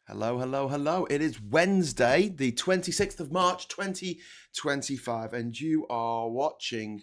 Hello, hello, hello. It is Wednesday, the 26th of March, 2025, and you are watching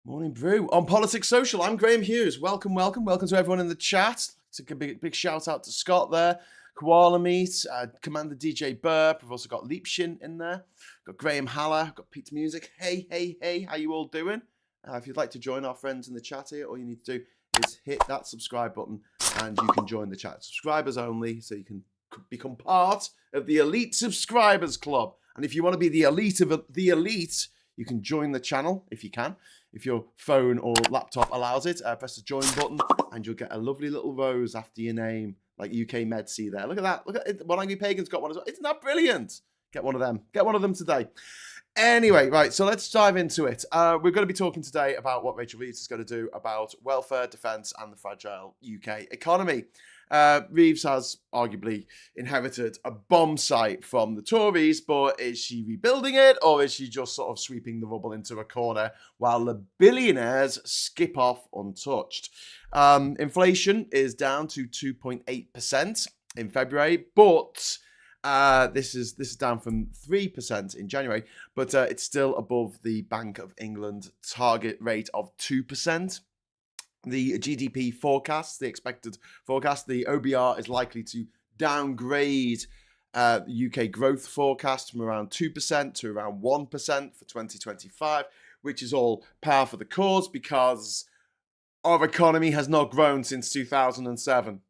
Morning Brew on Politics Social. I'm Graham Hughes. Welcome to everyone in the chat. It's a big shout out to Scott there, Koala Meat, Commander DJ Burp. We've also got Leapshin in there. Got Graham Haller, got Pete's Music. Hey, how you all doing? If you'd like to join our friends in the chat here, all you need to do is hit that subscribe button and you can join the chat. Subscribers only, so you can become part of the elite subscribers club. And if you want to be the elite of the elite, you can join the channel if you can. If your phone or laptop allows it, press the join button and you'll get a lovely little rose after your name, like UK Medc there. Look at that. Look at it. One Angry Pagan's got one as well. Isn't that brilliant? Get one of them. Get one of them today. Anyway, right, so let's dive into it. We're going to be talking today about what Rachel Reeves is going to do about welfare, defence and the fragile UK economy. Reeves has arguably inherited a bomb site from the Tories, but is she rebuilding it or is she just sort of sweeping the rubble into a corner while the billionaires skip off untouched? Inflation is down to 2.8% in February, but this is down from 3% in January, but it's still above the Bank of England target rate of 2%. The GDP forecast, the expected forecast, the OBR is likely to downgrade the UK growth forecast from around 2% to around 1% for 2025, which is all par for the cause because our economy has not grown since 2007.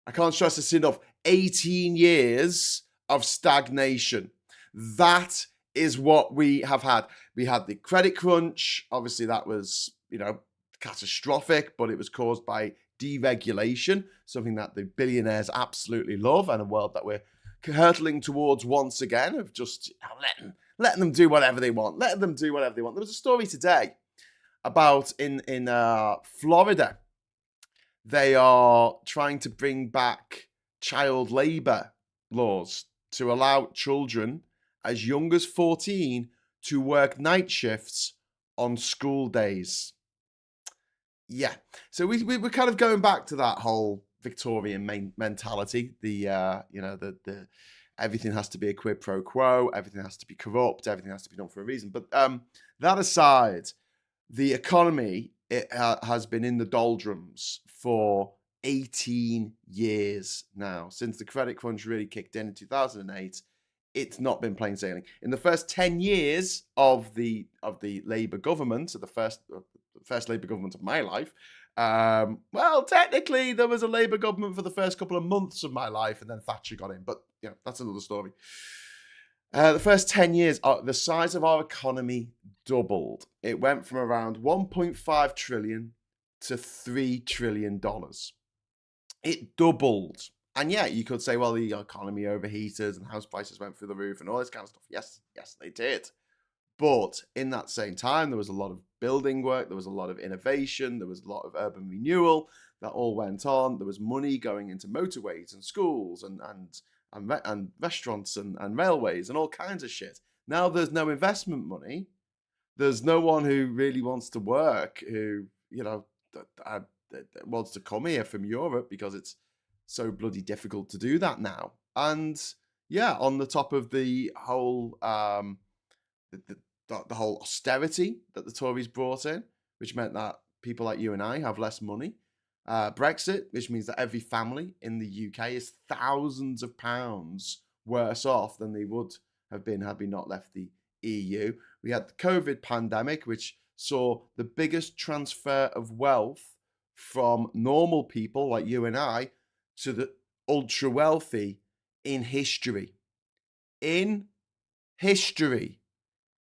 I can't stress this enough. 18 years of stagnation. That is what we have had. We had the credit crunch. Obviously, that was, catastrophic, but it was caused by deregulation, something that the billionaires absolutely love, and a world that we're hurtling towards once again of just letting them do whatever they want. Let them do whatever they want. There was a story today about in Florida. They are trying to bring back child labor laws to allow children as young as 14 to work night shifts on school days. Yeah, so we're kind of going back to that whole Victorian mentality. The everything has to be a quid pro quo, everything has to be corrupt, everything has to be done for a reason. But that aside, the economy has been in the doldrums for 18 years now. Since the credit crunch really kicked in 2008, it's not been plain sailing. In the first 10 years of the Labour government, so the first Labour government of my life, well, technically there was a Labour government for the first couple of months of my life, and then Thatcher got in. But that's another story. The first 10 years, the size of our economy doubled. It went from around 1.5 trillion to $3 trillion. It doubled. And yeah, you could say, well, the economy overheated and house prices went through the roof and all this kind of stuff. Yes, they did. But in that same time, there was a lot of building work. There was a lot of innovation. There was a lot of urban renewal that all went on. There was money going into motorways and schools and restaurants and railways and all kinds of shit. Now there's no investment money. There's no one who really wants to work, who, wants to come here from Europe because it's so bloody difficult to do that now. And yeah, on the top of the whole the whole austerity that the Tories brought in, which meant that people like you and I have less money. Brexit, which means that every family in the UK is thousands of pounds worse off than they would have been had we not left the EU. We had the COVID pandemic, which saw the biggest transfer of wealth from normal people like you and I to the ultra wealthy in history. In history,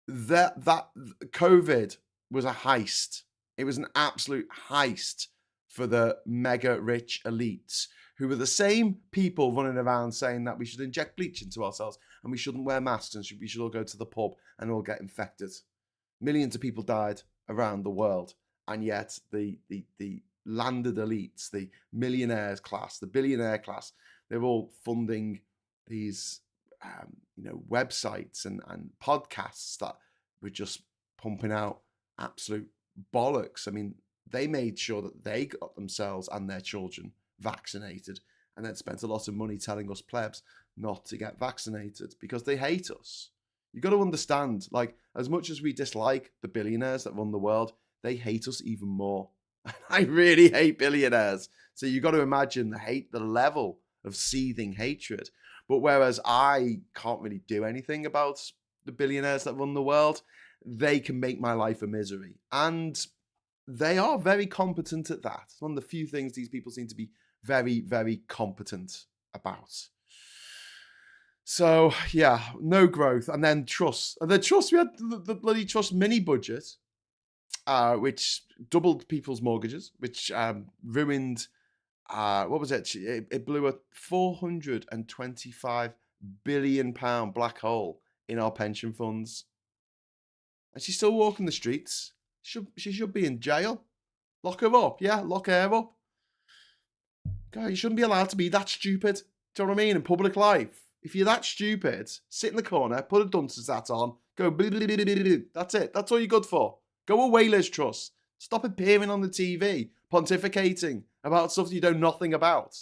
that COVID was a heist. It was an absolute heist for the mega rich elites, who were the same people running around saying that we should inject bleach into ourselves and we shouldn't wear masks and we should all go to the pub and all get infected. Millions of people died around the world, and yet the landed elites, the millionaires class, the billionaire class, they're all funding these websites and podcasts that were just pumping out absolute bollocks. I mean, they made sure that they got themselves and their children vaccinated. and then spent a lot of money telling us plebs not to get vaccinated because they hate us. You got to understand, like, as much as we dislike the billionaires that run the world, they hate us even more. I really hate billionaires. So you got to imagine the level of seething hatred. But whereas I can't really do anything about the billionaires that run the world, they can make my life a misery. And they are very competent at that. It's one of the few things these people seem to be very, very competent about. So, yeah, no growth. And then Truss. And then Truss, we had the bloody Truss mini budget, which doubled people's mortgages, which ruined, what was it? It blew a £425 billion black hole in our pension funds. And she's still walking the streets. She should be in jail. Lock her up. Yeah, lock her up. God, you shouldn't be allowed to be that stupid. Do you know what I mean? In public life. If you're that stupid, sit in the corner, put a dunce's hat on, go that's it. That's all you're good for. Go away, Liz Truss. Stop appearing on the TV, pontificating about stuff you know nothing about.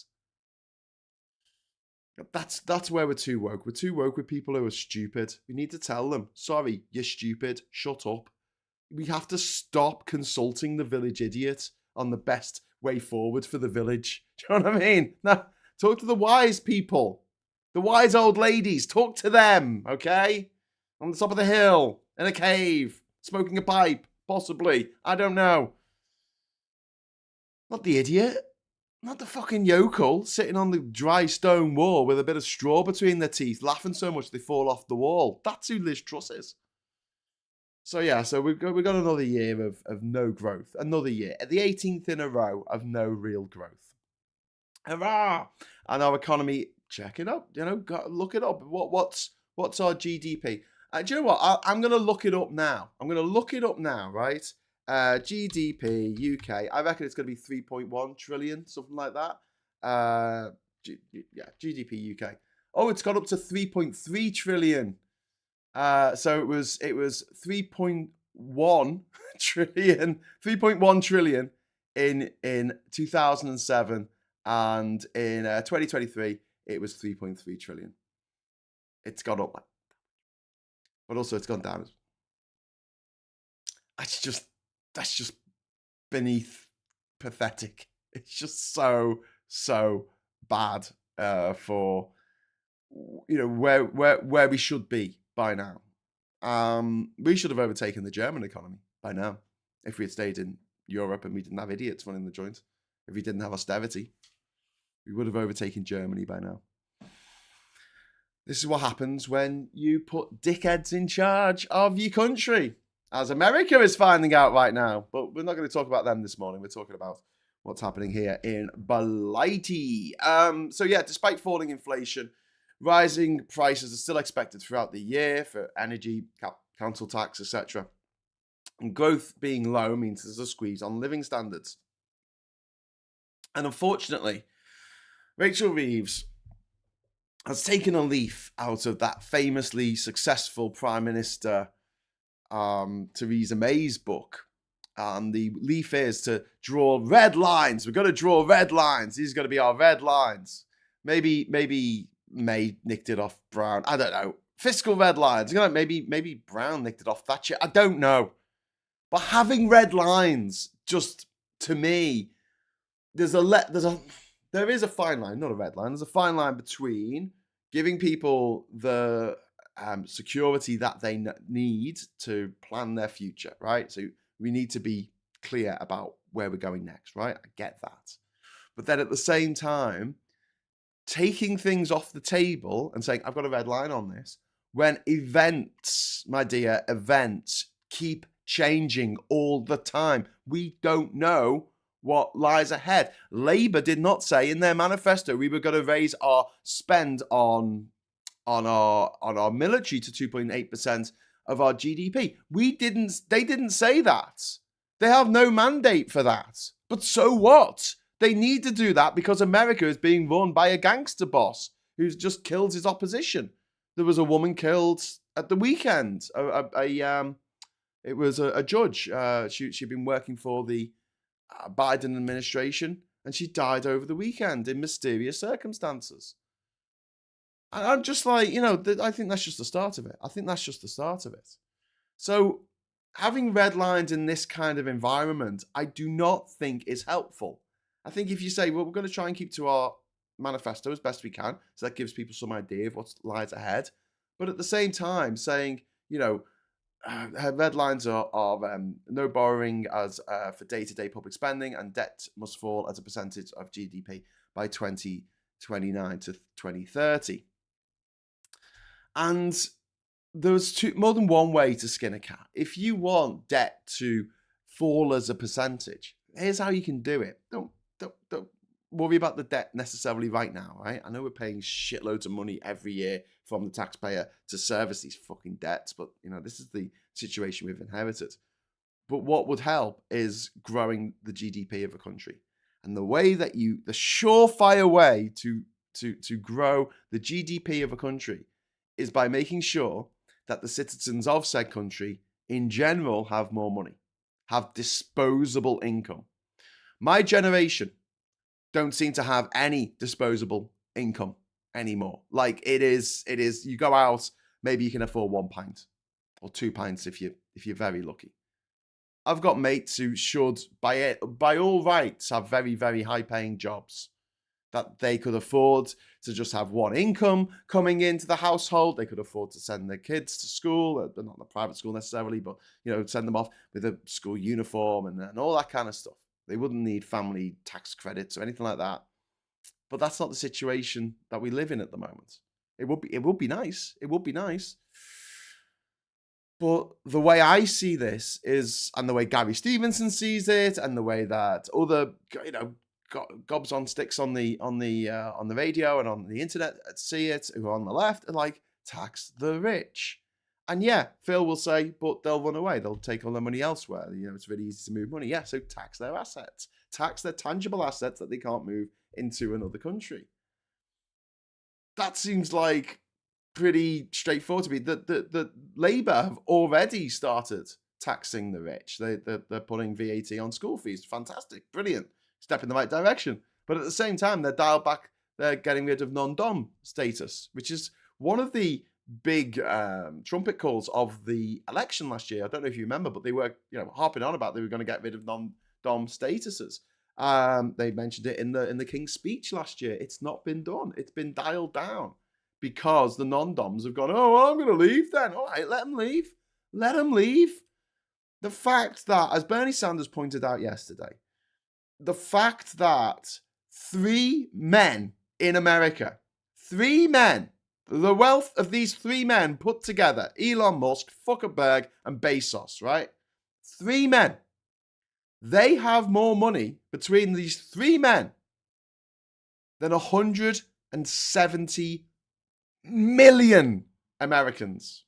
That's where we're too woke. We're too woke with people who are stupid. We need to tell them, sorry, you're stupid. Shut up. We have to stop consulting the village idiot on the best way forward for the village. Do you know what I mean? Now, talk to the wise people. The wise old ladies, talk to them, okay? On the top of the hill, in a cave, smoking a pipe, possibly. I don't know. Not the idiot. Not the fucking yokel sitting on the dry stone wall with a bit of straw between their teeth, laughing so much they fall off the wall. That's who Liz Truss is. So yeah, so we've got another year of no growth. Another year. The 18th in a row of no real growth. Hurrah! And our economy, check it up. Look it up. What's our GDP? Do you know what? I'm going to look it up now. Right? GDP UK. I reckon it's going to be 3.1 trillion, something like that. GDP UK. Oh, it's got up to 3.3 trillion. So it was 3.1 trillion, 3.1 trillion in 2007, and in 2023 it was 3.3 trillion. It's gone up, but also it's gone down. That's just beneath pathetic. It's just so bad for where we should be by now. We should have overtaken the German economy by now if we had stayed in Europe and we didn't have idiots running the joint. If we didn't have austerity, we would have overtaken Germany by now. This is what happens when you put dickheads in charge of your country, as America is finding out right now. But we're not going to talk about them this morning. We're talking about what's happening here in Blighty. So yeah, despite falling inflation, rising prices are still expected throughout the year for energy, council tax, etc. And growth being low means there's a squeeze on living standards. And unfortunately, Rachel Reeves has taken a leaf out of that famously successful Prime Minister Theresa May's book. And the leaf is to draw red lines. We've got to draw red lines. These are going to be our red lines. Maybe May nicked it off Brown. I don't know. Fiscal red lines. Maybe Brown nicked it off Thatcher. I don't know. But having red lines, just to me, there is a fine line, not a red line. There's a fine line between giving people the security that they need to plan their future, right? So we need to be clear about where we're going next, right? I get that. But then at the same time, taking things off the table and saying, I've got a red line on this, when events, my dear, events keep changing all the time. We don't know what lies ahead. Labour did not say in their manifesto we were going to raise our spend on our military to 2.8% of our GDP. They didn't say that. They have no mandate for that. But so what? They need to do that because America is being run by a gangster boss who's just killed his opposition. There was a woman killed at the weekend. It was a judge. She'd been working for the Biden administration, and she died over the weekend in mysterious circumstances. And I'm just like, I think that's just the start of it. I think that's just the start of it. So having red lines in this kind of environment, I do not think is helpful. I think if you say, well, we're going to try and keep to our manifesto as best we can, so that gives people some idea of what lies ahead. But at the same time, saying, her red lines are no borrowing as for day-to-day public spending, and debt must fall as a percentage of GDP by 2029 to 2030. And there's more than one way to skin a cat. If you want debt to fall as a percentage, here's how you can do it. Don't worry about the debt necessarily right now, right? I know we're paying shitloads of money every year from the taxpayer to service these fucking debts, but this is the situation we've inherited. But what would help is growing the GDP of a country. And the surefire way to grow the GDP of a country is by making sure that the citizens of said country in general have more money, have disposable income. My generation don't seem to have any disposable income anymore. Like it is, you go out, maybe you can afford 1 pint or 2 pints if you're very lucky. I've got mates who should, by all rights, have very, very high paying jobs that they could afford to just have one income coming into the household. They could afford to send their kids to school, not in a private school necessarily, but send them off with a school uniform and all that kind of stuff. They wouldn't need family tax credits or anything like that. But that's not the situation that we live in at the moment. It would be nice. It would be nice. But the way I see this is, and the way Gary Stevenson sees it, and the way that other, gobs on sticks on the radio and on the internet see it, who are on the left, are like, tax the rich. And yeah, Phil will say, but they'll run away. They'll take all their money elsewhere. It's really easy to move money. Yeah, so tax their assets. Tax their tangible assets that they can't move into another country. That seems like pretty straightforward to me. The Labour have already started taxing the rich. They're putting VAT on school fees. Fantastic. Brilliant. Step in the right direction. But at the same time, they're getting rid of non-dom status, which is one of the big trumpet calls of the election last year. I don't know if you remember, but they were harping on about they were going to get rid of non-dom statuses. They mentioned it in the King's speech last year. It's not been done. It's been dialed down because the non-doms have gone, oh, well, I'm going to leave then. All right, let them leave. Let them leave. The fact that, as Bernie Sanders pointed out yesterday, the fact that 3 men in America, 3 men, the wealth of these 3 men put together, Elon Musk, Zuckerberg, and Bezos, right? 3 men. They have more money between these 3 men than 170 million Americans.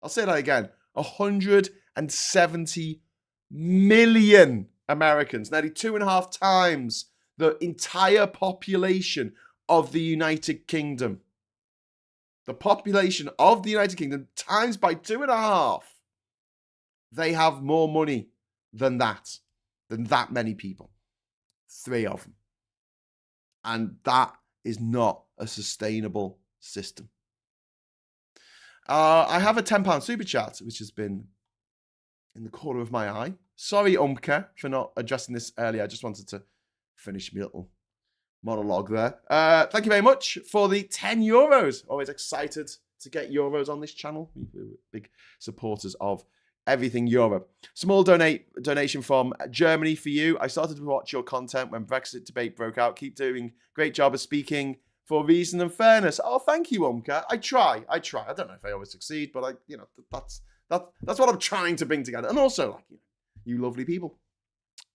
I'll say that again. 170 million Americans, nearly 2.5 times the entire population of the United Kingdom. The population of the United Kingdom times by 2.5. They have more money than that many people. 3 of them. And that is not a sustainable system. I have a £10 super chat, which has been in the corner of my eye. Sorry, Umka, for not addressing this earlier. I just wanted to finish my little monologue there. Thank you very much for the €10. Always excited to get euros on this channel. We're big supporters of everything Europe. Small donation from Germany for you. I started to watch your content when Brexit debate broke out. Keep doing great job of speaking for reason and fairness. Oh, thank you, Umka. I try. I don't know if I always succeed, but that's what I'm trying to bring together. And also, you lovely people.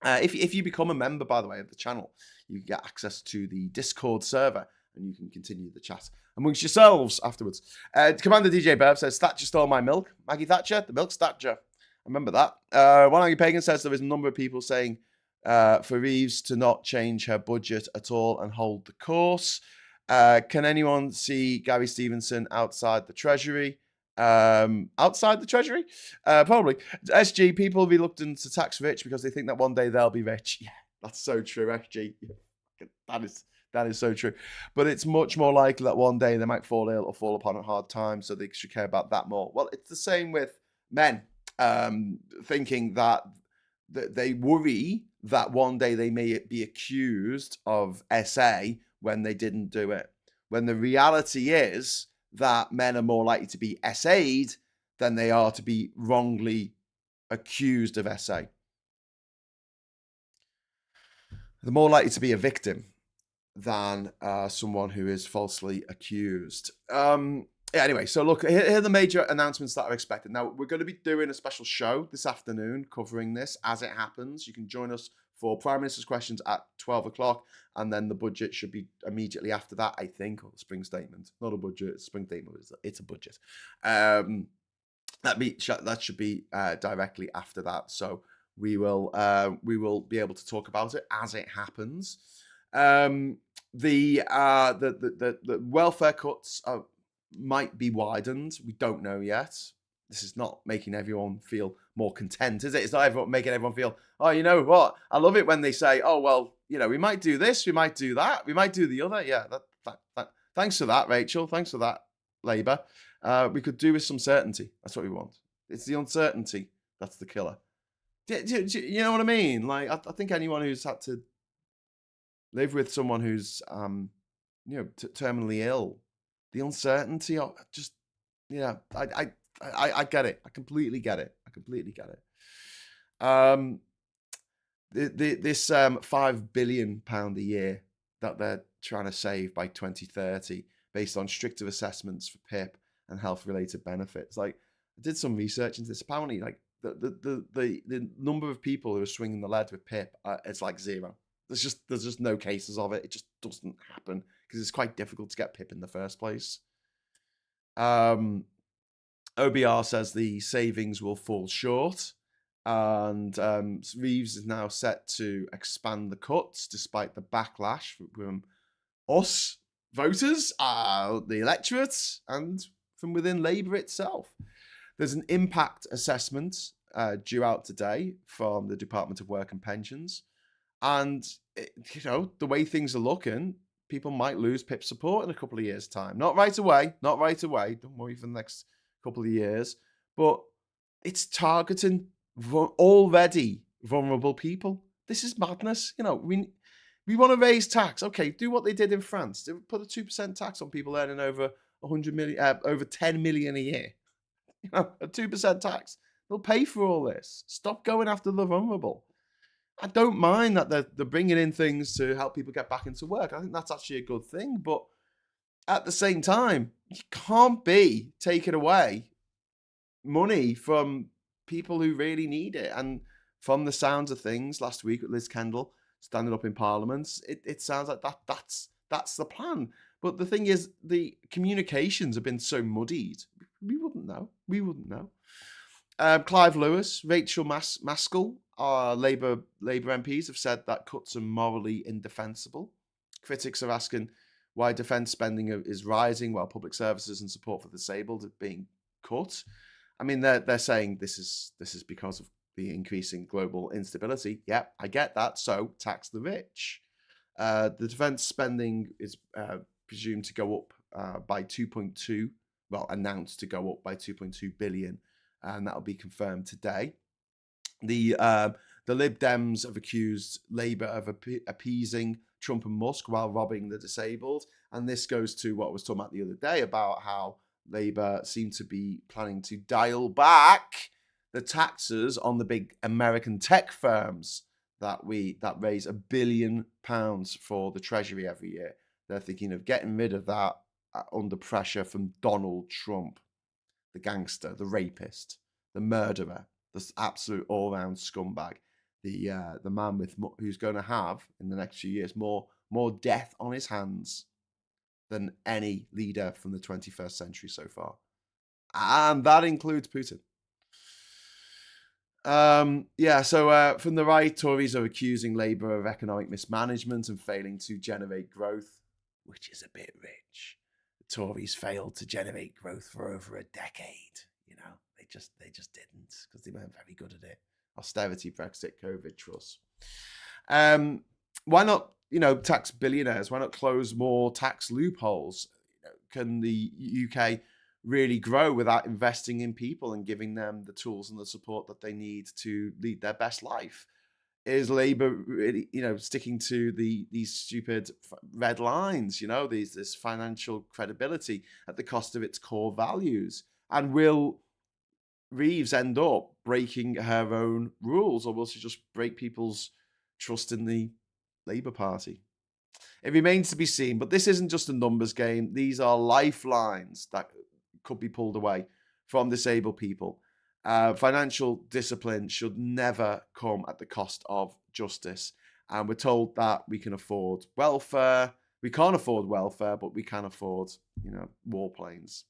If you become a member, by the way, of the channel, you get access to the Discord server, and you can continue the chat amongst yourselves afterwards. Commander DJ Bev says, Thatcher stole my milk. Maggie Thatcher, the milk Thatcher. I remember that. One Angry Pagan says there is a number of people saying for Reeves to not change her budget at all and hold the course. Can anyone see Gary Stevenson outside the Treasury? Outside the Treasury? Probably. SG, people reluctant to tax rich because they think that one day they'll be rich. Yeah, That's so true, XG. That is so true. But it's much more likely that one day they might fall ill or fall upon a hard time, so they should care about that more. Well, it's the same with men, thinking that they worry that one day they may be accused of SA when they didn't do it. When the reality is that men are more likely to be SA'd than they are to be wrongly accused of SA. They're more likely to be a victim than someone who is falsely accused. Anyway, so look, here are the major announcements that are expected. Now, we're going to be doing a special show this afternoon covering this as it happens. You can join us for Prime Minister's questions at 12 o'clock, and then the budget should be immediately after that, I think, or the Spring Statement. Not a budget, it's a Spring Statement, it's a budget. That should be directly after that. So we will be able to talk about it as it happens. The welfare cuts might be widened. We don't know yet. This is not making everyone feel more content, is it? It's not making everyone feel, oh, you know what? I love it when they say, oh, well, you know, we might do this, we might do that, we might do the other. Yeah, thanks for that, Rachel. Thanks for that, Labour. We could do with some certainty. That's what we want. It's the uncertainty that's the killer. You know what I mean? Like, I think anyone who's had to live with someone who's, terminally ill, the uncertainty of just, I get it. I completely get it. This £5 billion a year that they're trying to save by 2030, based on stricter assessments for PIP and health-related benefits. Like, I did some research into this. Apparently, like the number of people who are swinging the lead with PIP, it's like zero. There's just no cases of it. It just doesn't happen because it's quite difficult to get PIP in the first place. OBR says the savings will fall short, and Reeves is now set to expand the cuts despite the backlash from us voters, the electorate, and from within Labour itself. There's an impact assessment due out today from the Department of Work and Pensions. And, the way things are looking, people might lose PIP support in a couple of years' time. Not right away. Don't worry for the next couple of years. But it's targeting already vulnerable people. This is madness. We want to raise tax. Okay, do what they did in France. They put a 2% tax on people earning over 100 million, over 10 million a year. A 2% tax. They'll pay for all this. Stop going after the vulnerable. I don't mind that they're bringing in things to help people get back into work. I think that's actually a good thing. But at the same time, you can't be taking away money from people who really need it. And from the sounds of things last week with Liz Kendall standing up in Parliament, it sounds like that's the plan. But the thing is, the communications have been so muddied. We wouldn't know. Clive Lewis, Rachel Maskell, our Labour MPs have said that cuts are morally indefensible. Critics are asking why defence spending is rising while public services and support for the disabled are being cut. I mean, they're saying this is because of the increasing global instability. Yeah, I get that. So tax the rich. The defence spending is presumed to go up by 2.2. Well, announced to go up by 2.2 billion. And that'll be confirmed today. The Lib Dems have accused Labour of appeasing Trump and Musk while robbing the disabled. And this goes to what I was talking about the other day about how Labour seem to be planning to dial back the taxes on the big American tech firms that raise £1 billion for the Treasury every year. They're thinking of getting rid of that under pressure from Donald Trump. The gangster, the rapist, the murderer, the absolute all-round scumbag, the man who's going to have in the next few years more death on his hands than any leader from the 21st century so far, and that includes Putin. So from the right, Tories are accusing Labour of economic mismanagement and failing to generate growth, which is a bit rich. Tories failed to generate growth for over a decade. They just didn't because they weren't very good at it. Austerity, Brexit, COVID, Truss. Why not, tax billionaires? Why not close more tax loopholes? Can the UK really grow without investing in people and giving them the tools and the support that they need to lead their best life? Is Labour really, sticking to these stupid red lines, this financial credibility at the cost of its core values? And will Reeves end up breaking her own rules, or will she just break people's trust in the Labour Party? It remains to be seen, but this isn't just a numbers game. These are lifelines that could be pulled away from disabled people. Financial discipline should never come at the cost of justice. And we're told that we can afford welfare. We can't afford welfare, but we can afford, warplanes.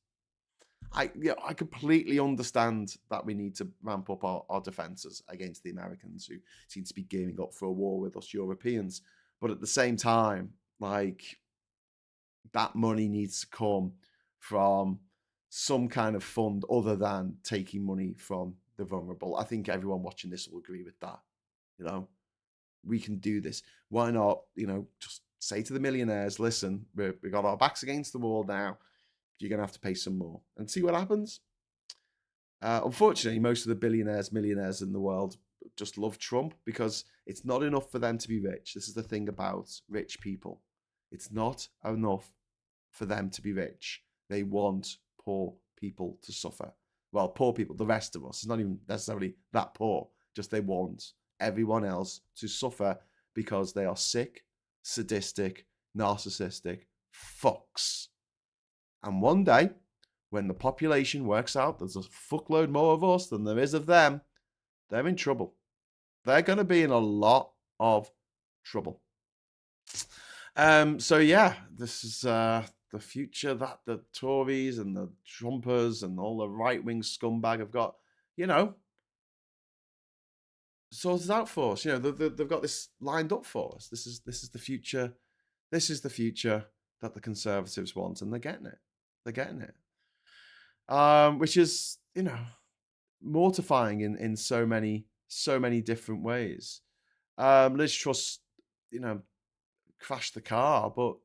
I completely understand that we need to ramp up our defences against the Americans, who seem to be gearing up for a war with us Europeans. But at the same time, that money needs to come from some kind of fund other than taking money from the vulnerable. I think everyone watching this will agree with that. We can do this. Why not, just say to the millionaires, listen, we got our backs against the wall now. You're going to have to pay some more and see what happens. Unfortunately, most of the billionaires, millionaires in the world just love Trump because it's not enough for them to be rich. This is the thing about rich people. It's not enough for them to be rich. They want poor people to suffer. Well, poor people, the rest of us. It's not even necessarily that poor. Just they want everyone else to suffer because they are sick, sadistic, narcissistic fucks. And one day, when the population works out there's a fuckload more of us than there is of them, they're in trouble. They're going to be in a lot of trouble. So yeah, this is the future that the Tories and the Trumpers and all the right-wing scumbag have got, sorted out for us. They've got this lined up for us. This is the future. This is the future that the Conservatives want, and they're getting it. They're getting it. Which is, mortifying in so many different ways. Liz Truss, crashed the car, but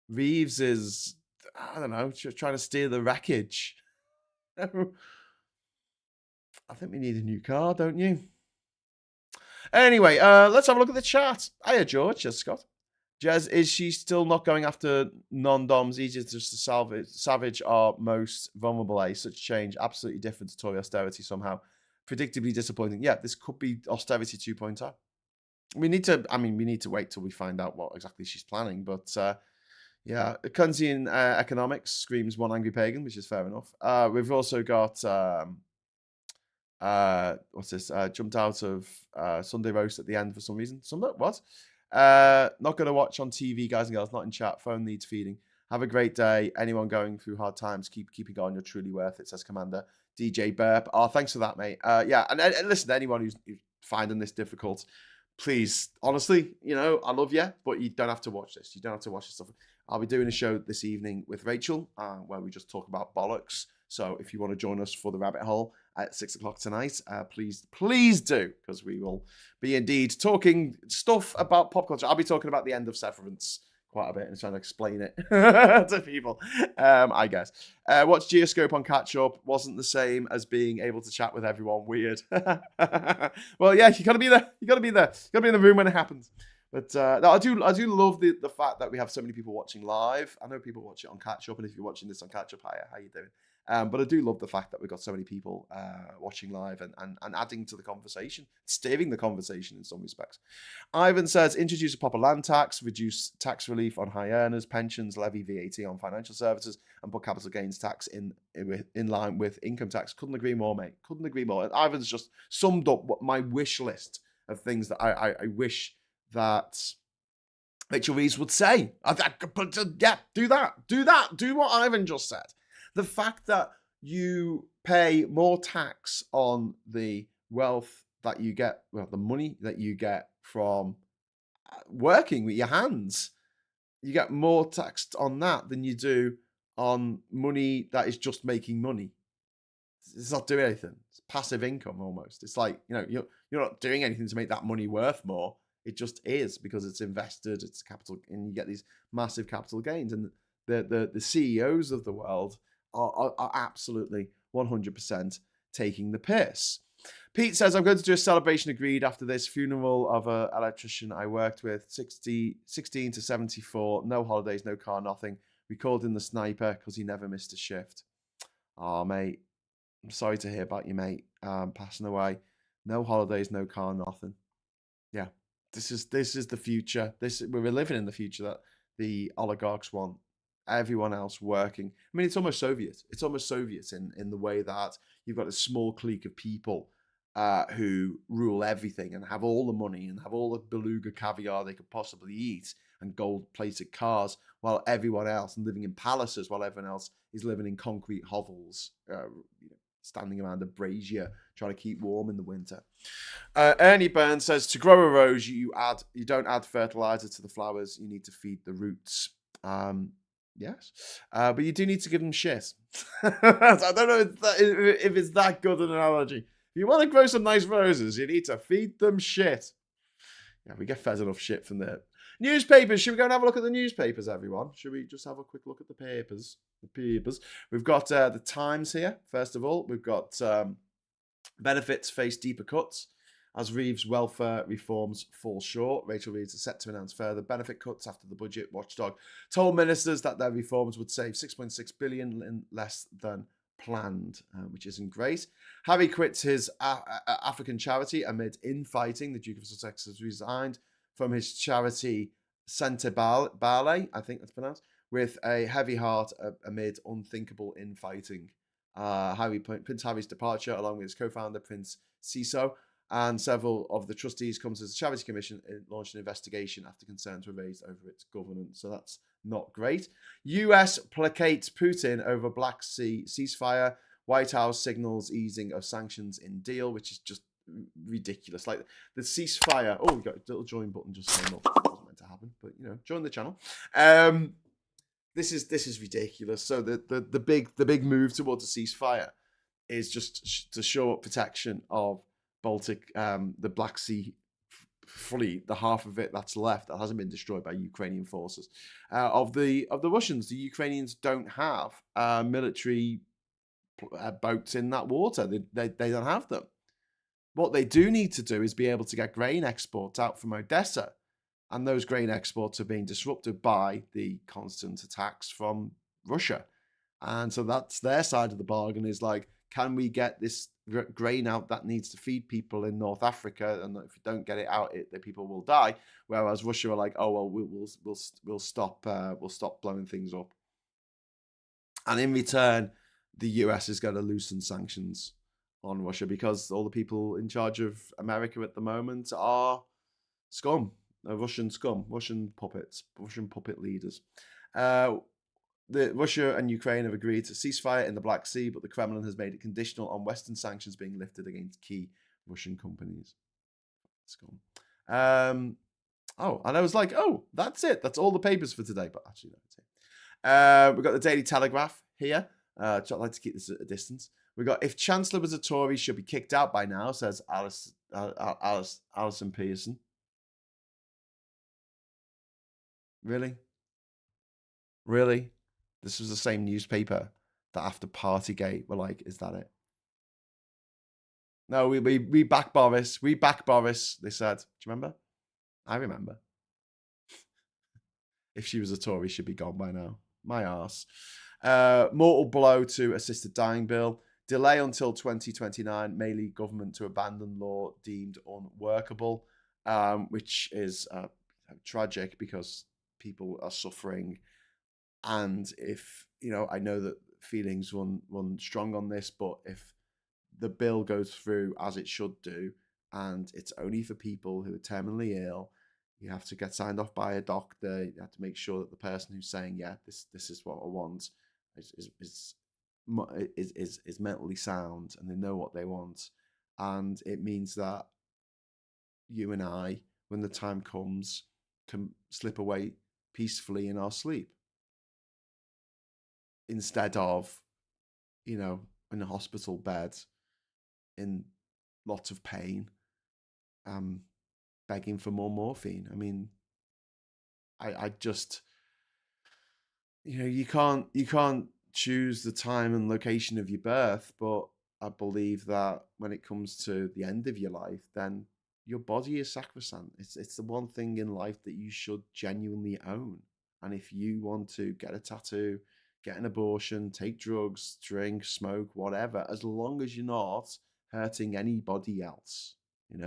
Reeves is, I don't know, trying to steer the wreckage. I think we need a new car, don't you? Anyway, let's have a look at the chat. Hiya, George. Yes, Scott. Jez, is she still not going after non-doms? Easier just to savage our most vulnerable, Such change, absolutely different to Tory austerity somehow. Predictably disappointing. Yeah, this could be austerity 2.0. We need to wait till we find out what exactly she's planning. But yeah, Keynesian economics screams one angry pagan, which is fair enough. We've also got what's this? Jumped out of Sunday roast at the end for some reason. Sunday? What? Not going to watch on TV, guys and girls. Not in chat. Phone needs feeding. Have a great day. Anyone going through hard times, keep going. You're truly worth it, says Commander DJ Burp. Oh, thanks for that, mate. Yeah, and listen, to anyone who's finding this difficult, please, honestly, I love you, but you don't have to watch this. You don't have to watch this stuff. I'll be doing a show this evening with Rachel, where we just talk about bollocks. So if you want to join us for the rabbit hole at 6:00 tonight, please do, because we will be indeed talking stuff about pop culture. I'll be talking about the end of Severance quite a bit and trying to explain it to people, I guess. Watch Geoscope on catch up. Wasn't the same as being able to chat with everyone. Weird. Well, yeah, you gotta be there. You gotta be there. You gotta be in the room when it happens. But no, I do love the fact that we have so many people watching live. I know people watch it on catch up, and if you're watching this on catch up, hiya, how you doing? But I do love the fact that we've got so many people watching live and adding to the conversation, steering the conversation in some respects. Ivan says, introduce a proper land tax, reduce tax relief on high earners, pensions, levy VAT on financial services, and put capital gains tax in line with income tax. Couldn't agree more, mate. Couldn't agree more. And Ivan's just summed up what my wish list of things that I wish that Rachel Reeves would say. Yeah, do that. Do what Ivan just said. The fact that you pay more tax on the wealth that you get, well, the money that you get from working with your hands, you get more taxed on that than you do on money that is just making money. It's not doing anything. It's passive income almost. It's like, you're not doing anything to make that money worth more. It just is, because it's invested, it's capital, and you get these massive capital gains. And the CEOs of the world are absolutely 100% taking the piss. Pete says, I'm going to do a celebration agreed after this funeral of an electrician I worked with, 16 to 74, no holidays, no car, nothing. We called in the sniper because he never missed a shift. Oh, mate, I'm sorry to hear about you, mate, passing away. No holidays, no car, nothing. Yeah, this is the future. We're living in the future that the oligarchs want. Everyone else working. I mean, it's almost Soviet. It's almost Soviet in the way that you've got a small clique of people who rule everything and have all the money and have all the beluga caviar they could possibly eat and gold-plated cars, while everyone else, and living in palaces, while everyone else is living in concrete hovels, standing around a brazier trying to keep warm in the winter. Ernie Burns says, to grow a rose, you don't add fertilizer to the flowers. You need to feed the roots. Yes, but you do need to give them shit. I don't know if it's that good an analogy. If you want to grow some nice roses, you need to feed them shit. Yeah, we get fed enough shit from the newspapers. Should we go and have a look at the newspapers, everyone? Should we just have a quick look at the papers? We've got the Times here. First of all, we've got benefits face deeper cuts as Reeves' welfare reforms fall short. Rachel Reeves is set to announce further benefit cuts after the budget watchdog told ministers that their reforms would save 6.6 billion in less than planned, which isn't great. Harry quits his African charity amid infighting. The Duke of Sussex has resigned from his charity Centre Ballet, I think that's pronounced, with a heavy heart amid unthinkable infighting. Prince Harry's departure, along with his co-founder Prince Siso, and several of the trustees comes as the Charity Commission launched an investigation after concerns were raised over its governance. So that's not great. US placates Putin over Black Sea ceasefire. White House signals easing of sanctions in deal, which is just ridiculous. Like the ceasefire. Oh, we got a little join button just came up. It wasn't meant to happen, but join the channel. This is ridiculous. So the big move towards a ceasefire is just to show up protection of Baltic, the Black Sea fleet, the half of it that's left that hasn't been destroyed by Ukrainian forces. Of the Russians, the Ukrainians don't have military boats in that water. They don't have them. What they do need to do is be able to get grain exports out from Odessa. And those grain exports are being disrupted by the constant attacks from Russia. And so that's their side of the bargain, is like, can we get this grain out that needs to feed people in North Africa? And if we don't get it out, the people will die. Whereas Russia are like, oh, well, we'll stop blowing things up. And in return, the US is going to loosen sanctions on Russia because all the people in charge of America at the moment are scum. Russian scum, Russian puppets, Russian puppet leaders. Russia and Ukraine have agreed to ceasefire in the Black Sea, but the Kremlin has made it conditional on Western sanctions being lifted against key Russian companies. Scum. And I was like, oh, that's it. That's all the papers for today. But actually, that's it. We've got the Daily Telegraph here. I'd like to keep this at a distance. We've got, if Chancellor was a Tory, should be kicked out by now, says Alison Pearson. Really? This was the same newspaper that after Partygate were like, is that it? No, we back Boris. We back Boris, they said. Do you remember? I remember. If she was a Tory, she'd be gone by now. My arse. Mortal blow to assisted dying bill. Delay until 2029 may lead government to abandon law deemed unworkable, which is tragic because people are suffering. And if, I know that feelings run strong on this, but if the bill goes through as it should do, and it's only for people who are terminally ill, you have to get signed off by a doctor. You have to make sure that the person who's saying, yeah, this is what I want, is mentally sound and they know what they want. And it means that you and I, when the time comes, can slip away peacefully in our sleep, instead of, in a hospital bed in lots of pain, begging for more morphine. I mean, I just, you can't choose the time and location of your birth, but I believe that when it comes to the end of your life, then your body is sacrosanct. It's the one thing in life that you should genuinely own. And if you want to get a tattoo, get an abortion, take drugs, drink, smoke, whatever, as long as you're not hurting anybody else, as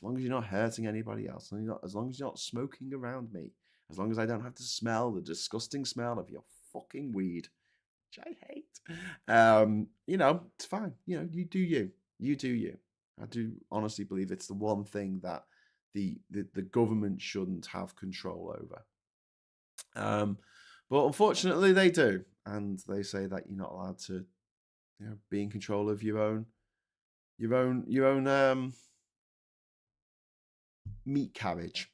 long as you're not hurting anybody else, as long as you're not smoking around me, as long as I don't have to smell the disgusting smell of your fucking weed, which I hate, it's fine. You do you. You do you. I do honestly believe it's the one thing that the government shouldn't have control over. But unfortunately they do. And they say that you're not allowed to, be in control of your own meat carriage.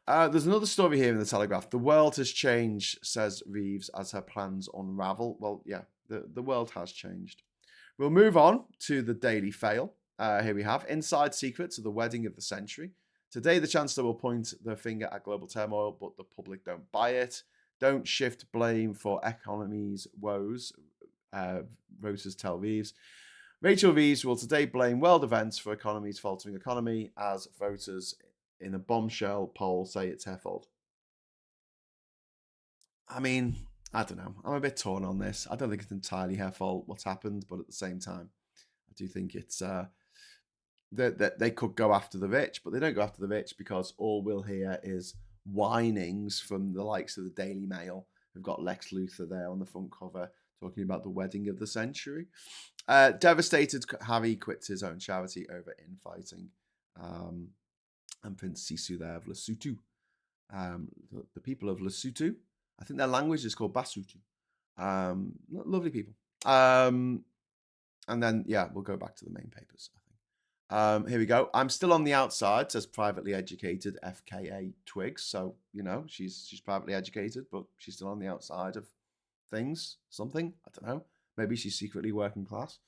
There's another story here in the Telegraph. The world has changed, says Reeves, as her plans unravel. Well, yeah, the world has changed. We'll move on to the Daily Fail. Here we have Inside Secrets of the Wedding of the Century. Today, the Chancellor will point the finger at global turmoil, but the public don't buy it. Don't shift blame for economy's woes, voters tell Reeves. Rachel Reeves will today blame world events for economy's faltering economy as voters in a bombshell poll say it's her fault. I mean, I don't know. I'm a bit torn on this. I don't think it's entirely her fault what's happened, but at the same time, I do think it's that they could go after the rich, but they don't go after the rich because all we'll hear is whinings from the likes of the Daily Mail. We've got Lex Luthor there on the front cover talking about the wedding of the century. Devastated, Harry quits his own charity over infighting. And Prince Sisu there of Lesotho. The people of Lesotho, I think their language is called Basutu. Lovely people. And then, we'll go back to the main papers, I think. Here we go. I'm still on the outside, says privately educated FKA Twigs. So, she's privately educated, but she's still on the outside of things, something. I don't know. Maybe she's secretly working class.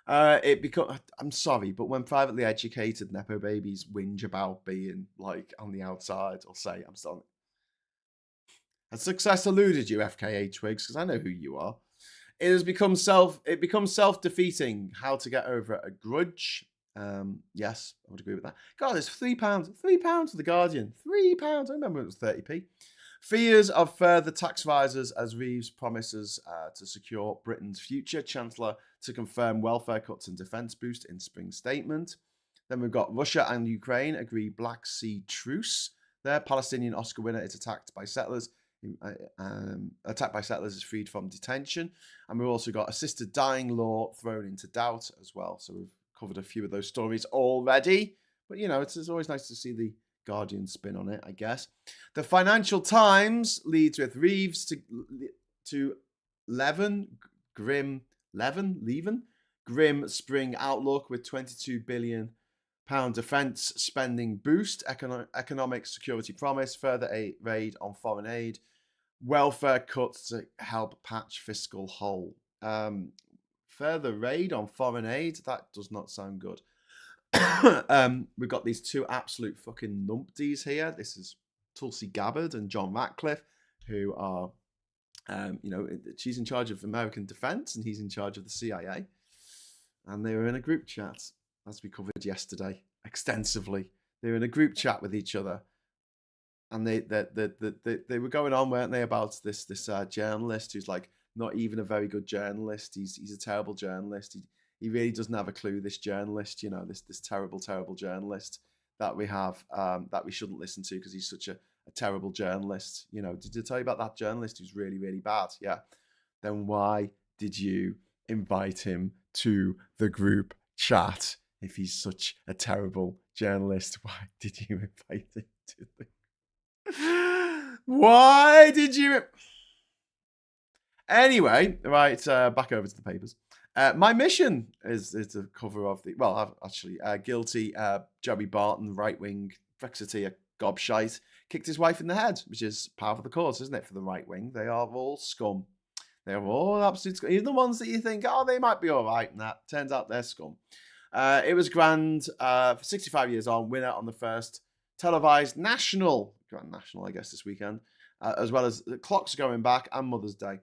I'm sorry, but when privately educated Nepo babies whinge about being like on the outside or say, I'm still. Has success eluded you, FKA Twigs? Because I know who you are. It becomes self-defeating. How to get over a grudge. Yes, I would agree with that. God, it's £3. £3 for the Guardian. £3. I remember it was 30p. Fears of further tax rises as Reeves promises to secure Britain's future. Chancellor to confirm welfare cuts and defence boost in Spring Statement. Then we've got Russia and Ukraine agree Black Sea truce. Their Palestinian Oscar winner is attacked by settlers. Is freed from detention. And we've also got assisted dying law thrown into doubt as well. So we've covered a few of those stories already. But, it's always nice to see the Guardian spin on it, I guess. The Financial Times leads with Reeves to grim spring outlook with £22 billion defence spending boost, economic security promise, further raid on foreign aid, welfare cuts to help patch fiscal hole. Further raid on foreign aid, that does not sound good. We've got these two absolute fucking numpties here. This is Tulsi Gabbard and John Ratcliffe, who are, she's in charge of American defense and he's in charge of the CIA. And they were in a group chat, as we covered yesterday, extensively. They were in a group chat with each other. And they were going on, weren't they, about this journalist who's like not even a very good journalist. He's a terrible journalist. He really doesn't have a clue, this journalist, this terrible, terrible journalist that we have, that we shouldn't listen to because he's such a terrible journalist. Did I tell you about that journalist who's really, really bad? Yeah. Then why did you invite him to the group chat if he's such a terrible journalist? Why did you invite him to the... Why did you... Anyway, right, back over to the papers. My mission is the cover of the... Well, actually, guilty Joey Barton, right-wing Brexiteer gobshite, kicked his wife in the head, which is par for the course, isn't it, for the right-wing? They are all scum. They are all absolute scum. Even the ones that you think, they might be all right, and that turns out they're scum. It was grand. 65 years on, winner on the first televised national, I guess, this weekend, as well as the clocks going back and Mother's Day.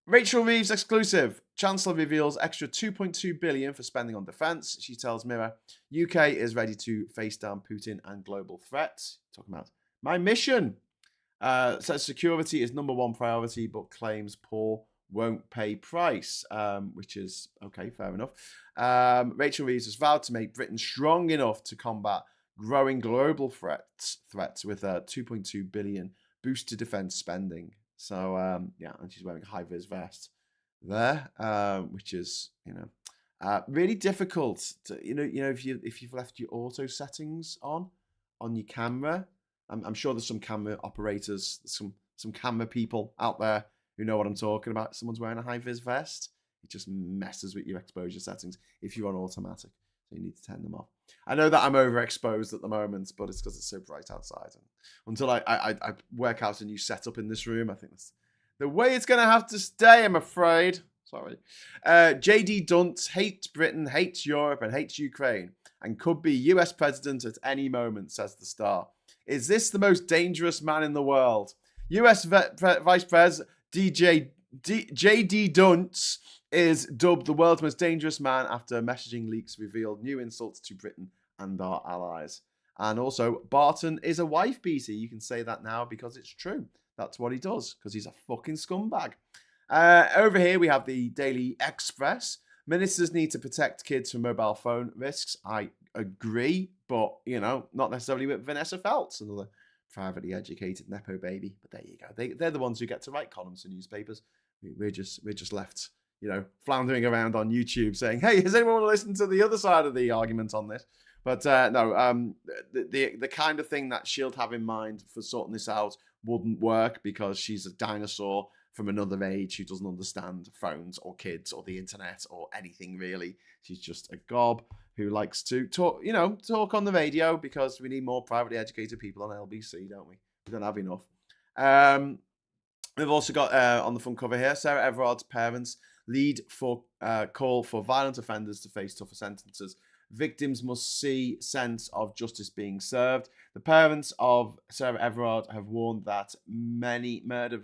Rachel Reeves exclusive. Chancellor reveals extra 2.2 billion for spending on defence. She tells Mirror, UK is ready to face down Putin and global threats. Talking about my mission. Says security is number one priority, but claims poor won't pay price, which is okay, fair enough. Rachel Reeves has vowed to make Britain strong enough to combat growing global threats with a 2.2 billion boost to defence spending. So yeah, and she's wearing a high-vis vest there, which is really difficult to if you've left your auto settings on your camera. I'm sure there's some camera operators, some camera people out there who know what I'm talking about. Someone's wearing a high-vis vest. It just messes with your exposure settings if you're on automatic. So you need to turn them off. I know that I'm overexposed at the moment, but it's because it's so bright outside. And until I work out a new setup in this room, I think that's the way it's going to have to stay, I'm afraid. Sorry. JD Dunce hates Britain, hates Europe, and hates Ukraine, and could be US president at any moment, says the Star. Is this the most dangerous man in the world? US Vice President JD Dunce is dubbed the world's most dangerous man after messaging leaks revealed new insults to Britain and our allies. And also, Barton is a wife beater. You can say that now because it's true. That's what he does, because he's a fucking scumbag. Over here, we have the Daily Express. Ministers need to protect kids from mobile phone risks. I agree, but, not necessarily with Vanessa Feltz, another privately educated Nepo baby. But there you go. They're the ones who get to write columns in newspapers. We're just left, floundering around on YouTube saying, hey, does anyone want to listen to the other side of the argument on this? But no, the kind of thing that she'll have in mind for sorting this out wouldn't work, because she's a dinosaur from another age who doesn't understand phones or kids or the internet or anything really. She's just a gob who likes to talk on the radio, because we need more privately educated people on LBC, don't we? We don't have enough. We've also got on the front cover here, Sarah Everard's parents lead for call for violent offenders to face tougher sentences. Victims must see sense of justice being served. The parents of Sarah Everard have warned that many murder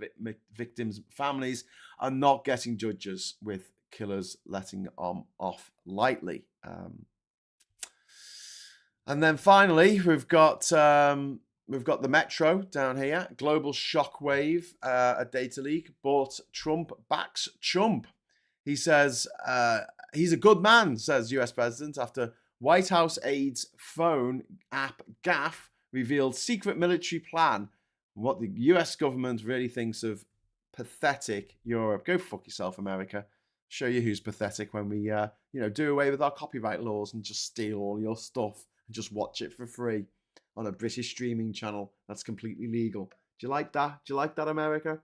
victims' families are not getting judges, with killers letting off lightly. And then finally, we've got the Metro down here. Global shockwave, a data leak, but Trump backs Chump. He says he's a good man, says US President, after White House aide's phone app gaffe revealed secret military plan. What the US government really thinks of pathetic Europe. Go fuck yourself, America. Show you who's pathetic when we, do away with our copyright laws and just steal all your stuff and just watch it for free on a British streaming channel that's completely legal. Do you like that? Do you like that, America?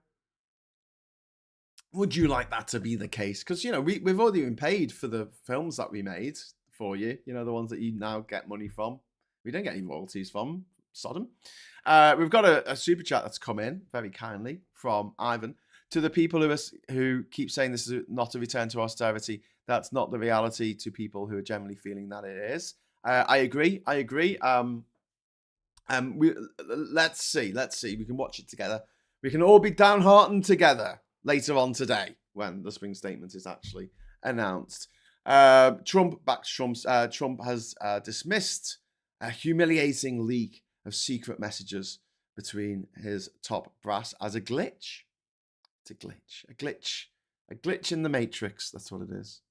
Would you like that to be the case? Because, we've already been paid for the films that we made for you. The ones that you now get money from. We don't get any royalties from Sodom. We've got a super chat that's come in very kindly from Ivan. To the people who keep saying this is not a return to austerity, that's not the reality to people who are generally feeling that it is. I agree. Let's see. We can watch it together. We can all be downhearted together later on today when the Spring Statement is actually announced. Trump backs Trump's. Trump has dismissed a humiliating leak of secret messages between his top brass as a glitch. It's a glitch in the Matrix. That's what it is.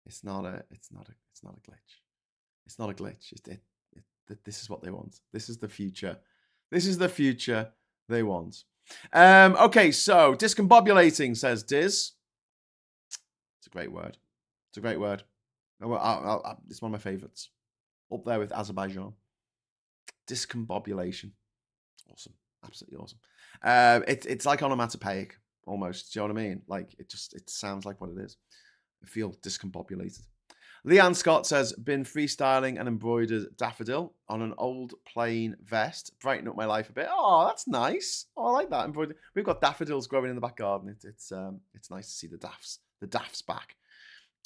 It's not a glitch. It's not a glitch. This is what they want. This is the future. This is the future they want. Okay, so discombobulating, says Diz. It's a great word. It's one of my favourites. Up there with Azerbaijan. Discombobulation. Awesome. Absolutely awesome. It's like onomatopoeic, almost. Do you know what I mean? Like, it sounds like what it is. I feel discombobulated. Leanne Scott says, been freestyling an embroidered daffodil on an old plain vest. Brighten up my life a bit. Oh, that's nice. Oh, I like that embroidered. We've got daffodils growing in the back garden. It's nice to see the daffs back.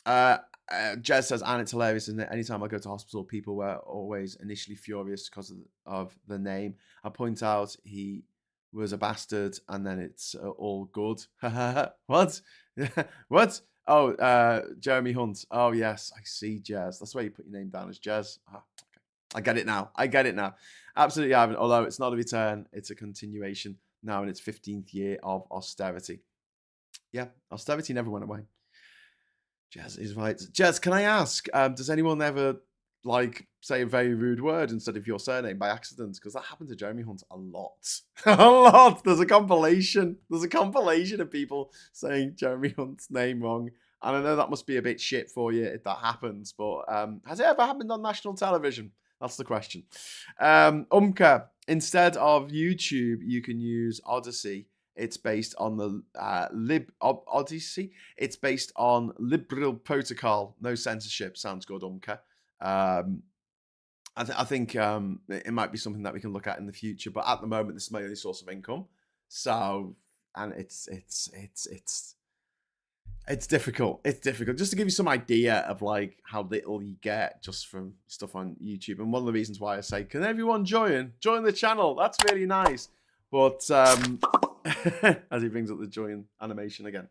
Jez says, and it's hilarious, isn't it? Anytime I go to hospital, people were always initially furious because of the name. I point out he was a bastard, and then it's all good. What? What? Oh, Jeremy Hunt. Oh, yes, I see, Jez. That's why you put your name down as Jez. Okay. I get it now. Absolutely, Ivan. Although it's not a return, it's a continuation now in its 15th year of austerity. Yeah, austerity never went away. Jez is right. Jez, can I ask, does anyone ever say a very rude word instead of your surname by accident? Because that happened to Jeremy Hunt a lot. A lot. There's a compilation of people saying Jeremy Hunt's name wrong. And I know that must be a bit shit for you if that happens, but has it ever happened on national television? That's the question. Instead of YouTube, you can use Odyssey. It's based on the Odyssey. It's based on liberal protocol. No censorship. Sounds good, Umka. I think it might be something that we can look at in the future. But at the moment, this is my only source of income. So, and it's difficult. It's difficult. Just to give you some idea of how little you get just from stuff on YouTube. And one of the reasons why I say, can everyone join the channel? That's really nice. But as he brings up the join animation again,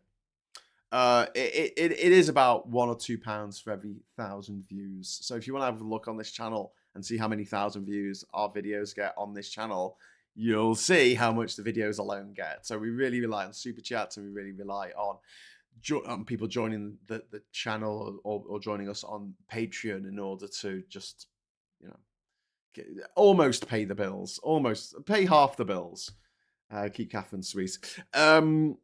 it is about £1 or £2 for every 1,000 views. So if you want to have a look on this channel and see how many 1,000 views our videos get on this channel, you'll see how much the videos alone get. So we really rely on super chats, and we really rely on people joining the channel or joining us on Patreon in order to just, almost pay the bills, almost pay half the bills. Keep Catherine sweet. The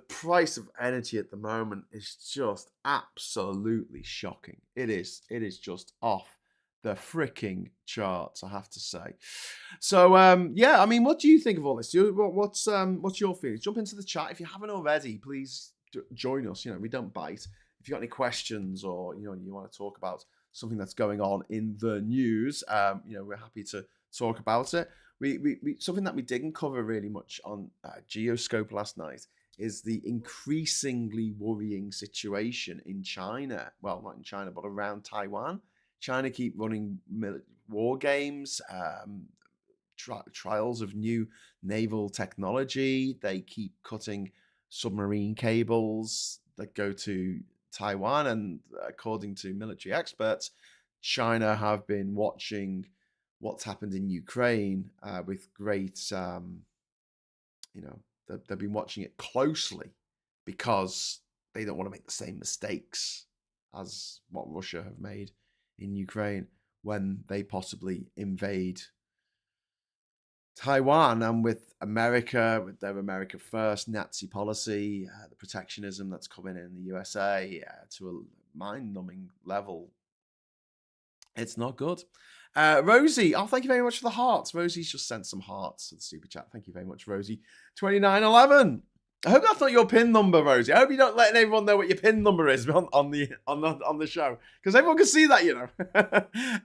price of energy at the moment is just absolutely shocking. It is just off the freaking charts, I have to say. So yeah, I mean, what do you think of all this? What's your feelings? Jump into the chat if you haven't already. Please join us. We don't bite. If you got any questions, or you want to talk about something that's going on in the news, we're happy to talk about it. We something that we didn't cover really much on Geoscope last night is the increasingly worrying situation in China. Well, not in China, but around Taiwan. China keep running war games, trials of new naval technology. They keep cutting submarine cables that go to Taiwan. And according to military experts, China have been watching what's happened in Ukraine with great, they've been watching it closely because they don't want to make the same mistakes as what Russia have made in Ukraine when they possibly invade Taiwan. And with America, with their America First Nazi policy, the protectionism that's coming in the USA to a mind-numbing level, it's not good. Rosie, thank you very much for the hearts. Rosie's just sent some hearts to the super chat. Thank you very much, Rosie. 2911. I hope that's not your PIN number, Rosie. I hope you're not letting everyone know what your PIN number is on the show, because everyone can see that,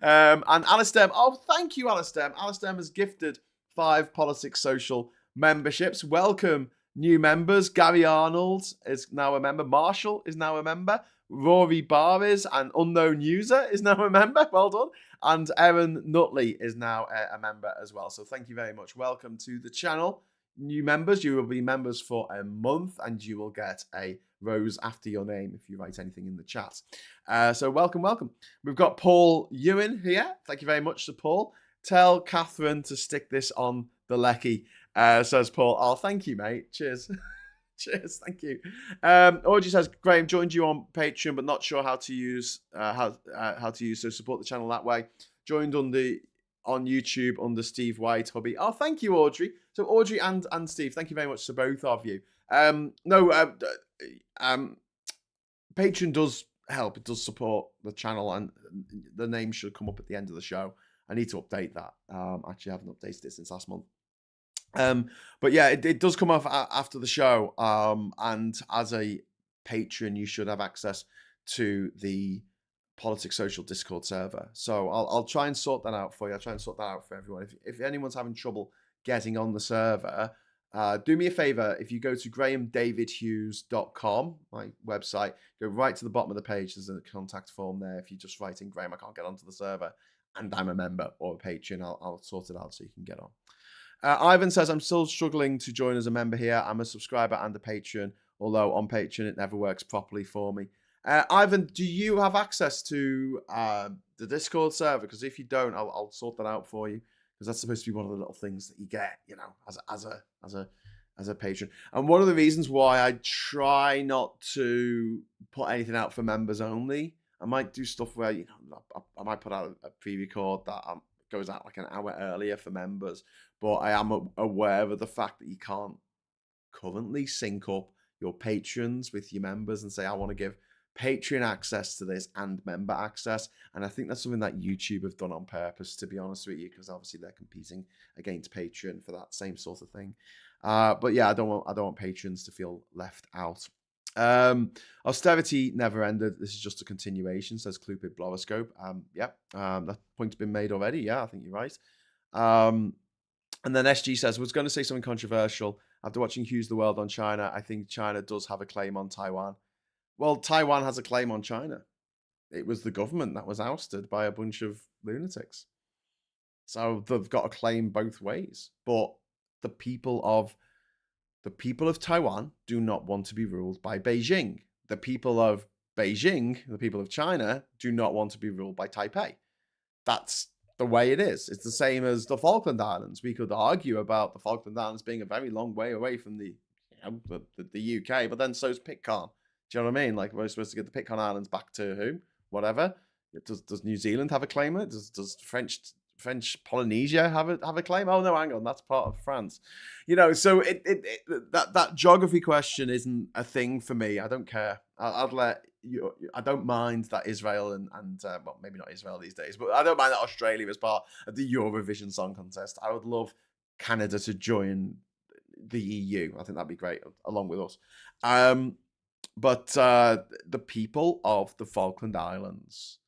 And Alistair, thank you, Alistair. Alistair has gifted 5 Politics Social memberships. Welcome, new members. Gary Arnold is now a member. Marshall is now a member. Rory Barres, an unknown user, is now a member. Well done. And Erin Nutley is now a member as well. So thank you very much. Welcome to the channel. New members, you will be members for a month, and you will get a rose after your name if you write anything in the chat. So welcome. We've got Paul Ewan here. Thank you very much to Paul. Tell Catherine to stick this on the lecky, says Paul. Thank you, mate. Cheers. Cheers, thank you. Audrey says, Graham joined you on Patreon, but not sure how to use so support the channel that way. Joined on YouTube under Steve White hubby. Thank you, Audrey. So Audrey and Steve, thank you very much to both of you. Patreon does help. It does support the channel, and the name should come up at the end of the show. I need to update that. Actually, I haven't updated it since last month. But yeah, it does come off after the show. And as a patron, you should have access to the Politics Social Discord server. So I'll try and sort that out for you. I'll try and sort that out for everyone. If anyone's having trouble getting on the server, Do me a favor, if you go to grahamdavidhughes.com, my website, go right to the bottom of the page. There's a contact form there. If you just write in Graham, I can't get onto the server, and I'm a member or a patron, I'll sort it out so you can get on. Ivan says, I'm still struggling to join as a member here. I'm a subscriber and a patron, although on Patreon it never works properly for me. Ivan, do you have access to the Discord server? Because if you don't, I'll sort that out for you. Because that's supposed to be one of the little things that you get, as a patron. And one of the reasons why I try not to put anything out for members only, I might do stuff where I might put out a pre-record that goes out like an hour earlier for members. But I am aware of the fact that you can't currently sync up your patrons with your members and say, I want to give Patreon access to this and member access. And I think that's something that YouTube have done on purpose, to be honest with you, because obviously they're competing against Patreon for that same sort of thing. But yeah, I don't want patrons to feel left out. Austerity never ended. This is just a continuation, says Clupid Bloroscope. That point's been made already. Yeah, I think you're right. And then SG says, I was going to say something controversial. After watching Hughes the World on China, I think China does have a claim on Taiwan. Well, Taiwan has a claim on China. It was the government that was ousted by a bunch of lunatics. So they've got a claim both ways. But the people of Taiwan do not want to be ruled by Beijing. The people of Beijing, the people of China, do not want to be ruled by Taipei. That's the way it is. It's the same as the Falkland Islands. We could argue about the Falkland Islands being a very long way away from the UK, but then so's Pitcairn. Do you know what I mean? Like, we're supposed to get the Pitcairn Islands back to whom? Whatever. Does New Zealand have a claim? Does French Polynesia have a claim? Oh no, hang on, that's part of France. So that geography question isn't a thing for me. I don't care. I'd let you. I don't mind that Israel and well, maybe not Israel these days, but I don't mind that Australia is part of the Eurovision Song Contest. I would love Canada to join the EU. I think that'd be great, along with us. But the people of the Falkland Islands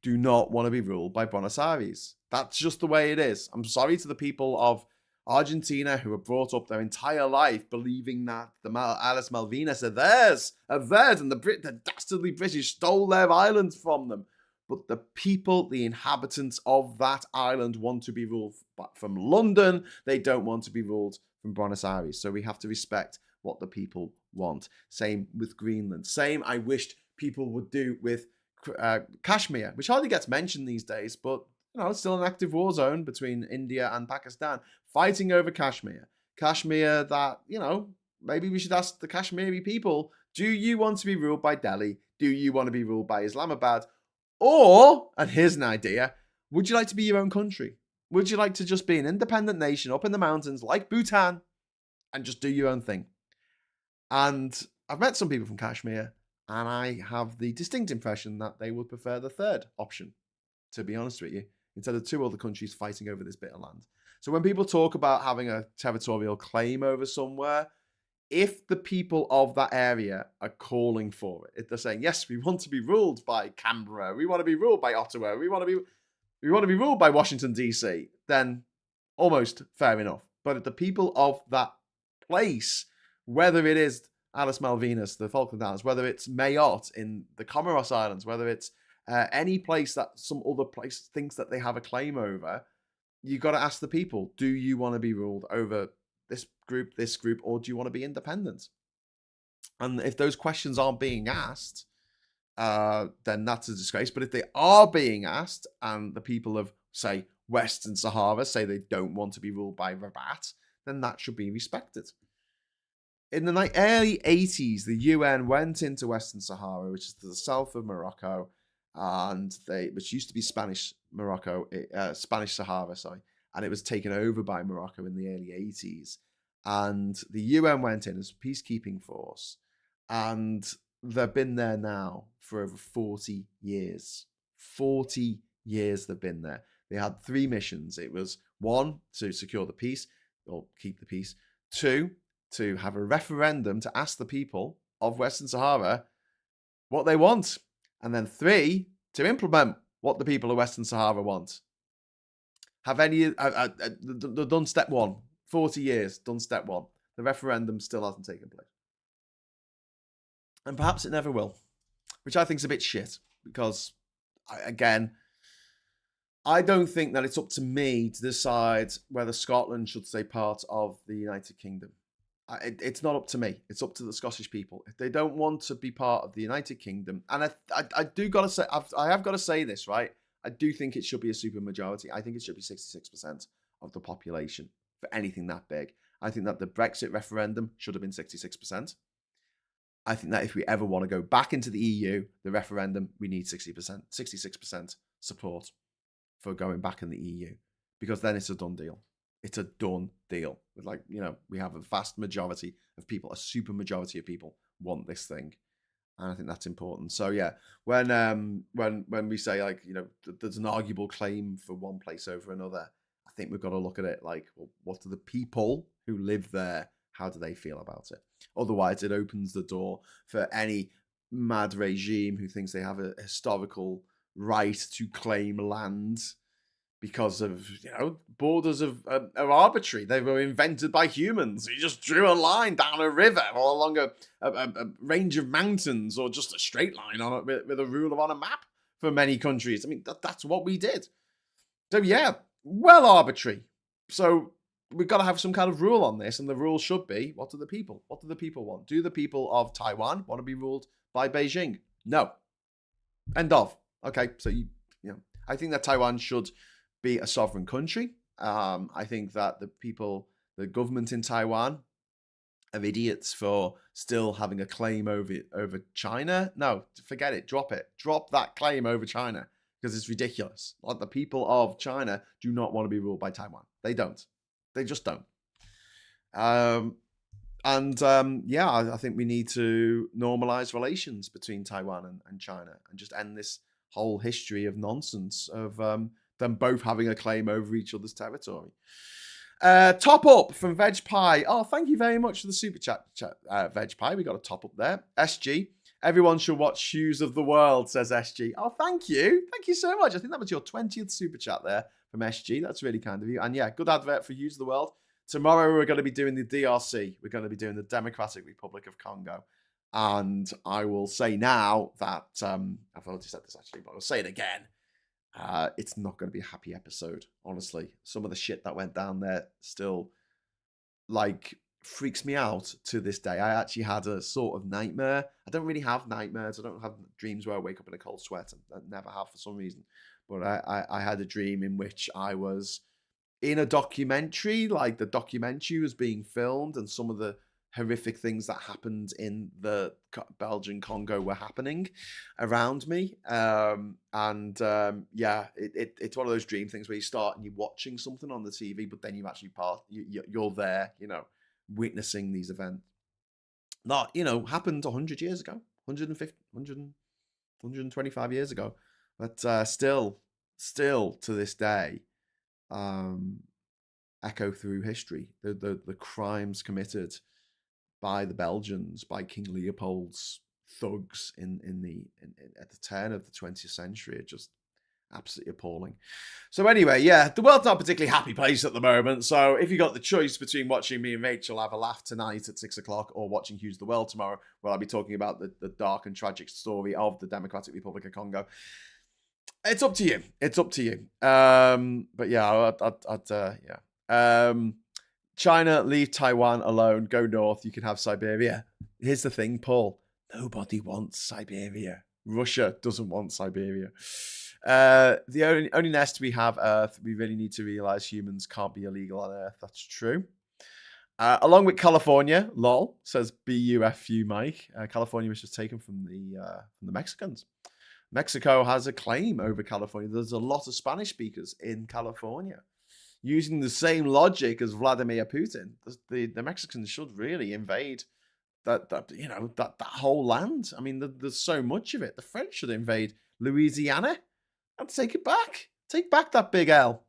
do not want to be ruled by Buenos Aires. That's just the way it is. I'm sorry to the people of Argentina who were brought up their entire life believing that the Islas Malvinas are theirs, and the dastardly British stole their islands from them. But the people, the inhabitants of that island, want to be ruled from London. They don't want to be ruled from Buenos Aires. So we have to respect what the people want. Same with Greenland. Same I wished people would do with Kashmir, which hardly gets mentioned these days, but it's still an active war zone between India and Pakistan, fighting over Kashmir. Kashmir that, maybe we should ask the Kashmiri people, do you want to be ruled by Delhi? Do you want to be ruled by Islamabad? Or, and here's an idea, would you like to be your own country? Would you like to just be an independent nation up in the mountains like Bhutan and just do your own thing? And I've met some people from Kashmir, and I have the distinct impression that they would prefer the third option, to be honest with you, instead of two other countries fighting over this bit of land. So when people talk about having a territorial claim over somewhere, if the people of that area are calling for it, if they're saying, yes, we want to be ruled by Canberra, we want to be ruled by Ottawa, we want to be ruled by Washington, D.C., then almost fair enough. But if the people of that place, whether it is Islas Malvinas, the Falkland Islands, whether it's Mayotte in the Comoros Islands, whether it's any place that some other place thinks that they have a claim over, you got to ask the people, do you want to be ruled over this group, or do you want to be independent? And if those questions aren't being asked, then that's a disgrace. But if they are being asked, and the people of, say, Western Sahara say they don't want to be ruled by Rabat, then that should be respected. In the early 80s, the UN went into Western Sahara, which is to the south of Morocco, which used to be Spanish Sahara, and it was taken over by Morocco in the early 80s. And the UN went in as a peacekeeping force, and they've been there now for over 40 years. 40 years they've been there. They had 3 missions. It was 1, to secure the peace, or keep the peace. 2, to have a referendum to ask the people of Western Sahara what they want. And then 3, to implement what the people of Western Sahara want. They've done step 1. 40 years, done step one. The referendum still hasn't taken place. And perhaps it never will, which I think is a bit shit because, again, I don't think that it's up to me to decide whether Scotland should stay part of the United Kingdom. It's not up to me. It's up to the Scottish people. If they don't want to be part of the United Kingdom, and I do got to say, I have got to say this, right? I do think it should be a supermajority. I think it should be 66% of the population for anything that big. I think that the Brexit referendum should have been 66%. I think that if we ever want to go back into the EU, the referendum, we need 66% support for going back in the EU, because then it's a done deal. It's a done deal. Like, we have a vast majority of people, a super majority of people want this thing. And I think that's important. So yeah, when we say, like, there's an arguable claim for one place over another, I think we've got to look at it like, well, what do the people who live there, how do they feel about it? Otherwise, it opens the door for any mad regime who thinks they have a historical right to claim land because of, borders are arbitrary. They were invented by humans. You just drew a line down a river or along a range of mountains, or just a straight line on it with a ruler on a map for many countries. I mean, that's what we did. So yeah, well arbitrary. So we've got to have some kind of rule on this, and the rule should be, what do the people want? Do the people of Taiwan want to be ruled by Beijing? No. End of. Okay, so I think that Taiwan should be a sovereign country. I think that the government in Taiwan are idiots for still having a claim over China. No, forget it. Drop it. Drop that claim over China, because it's ridiculous. Like, the people of China do not want to be ruled by Taiwan. They don't. They just don't. I think we need to normalize relations between Taiwan and China, and just end this whole history of nonsense of them both having a claim over each other's territory. Top up from Veg Pie. Oh, thank you very much for the super chat, Veg Pie. We got a top up there. SG. Everyone should watch Hughes of the World, says SG. Oh, thank you. Thank you so much. I think that was your 20th super chat there from SG. That's really kind of you. And yeah, good advert for Hughes of the World. Tomorrow we're going to be doing the DRC. We're going to be doing the Democratic Republic of Congo. And I will say now that, I've already said this actually, but I'll say it again. It's not going to be a happy episode, honestly. Some of the shit that went down there still, freaks me out to this day. I actually had a sort of nightmare. I don't really have nightmares. I don't have dreams where I wake up in a cold sweat. I never have for some reason. But I had a dream in which I was in a documentary, like the documentary was being filmed, and some of the horrific things that happened in the Belgian Congo were happening around me. It's one of those dream things where you start and you're watching something on the TV, but then you actually you're there, witnessing these events. That, happened 100 years ago, 150, 125 years ago. But still to this day, echo through history. The crimes committed by the Belgians, by King Leopold's thugs at the turn of the 20th century, are just absolutely appalling. So anyway, yeah, the world's not a particularly happy place at the moment. So if you got the choice between watching me and Rachel have a laugh tonight at 6:00 or watching Hughes of the World tomorrow, where I'll be talking about the dark and tragic story of the Democratic Republic of Congo, it's up to you. It's up to you. But yeah, China, leave Taiwan alone. Go north. You can have Siberia. Here's the thing, Paul. Nobody wants Siberia. Russia doesn't want Siberia. The only nest we have, Earth. We really need to realize humans can't be illegal on Earth. That's true. Along with California, lol, says BUFU Mike. California was just taken from the Mexicans. Mexico has a claim over California. There's a lot of Spanish speakers in California. Using the same logic as Vladimir Putin, the Mexicans should really invade that whole land. I mean, there's so much of it. The French should invade Louisiana and take it back. Take back that big L.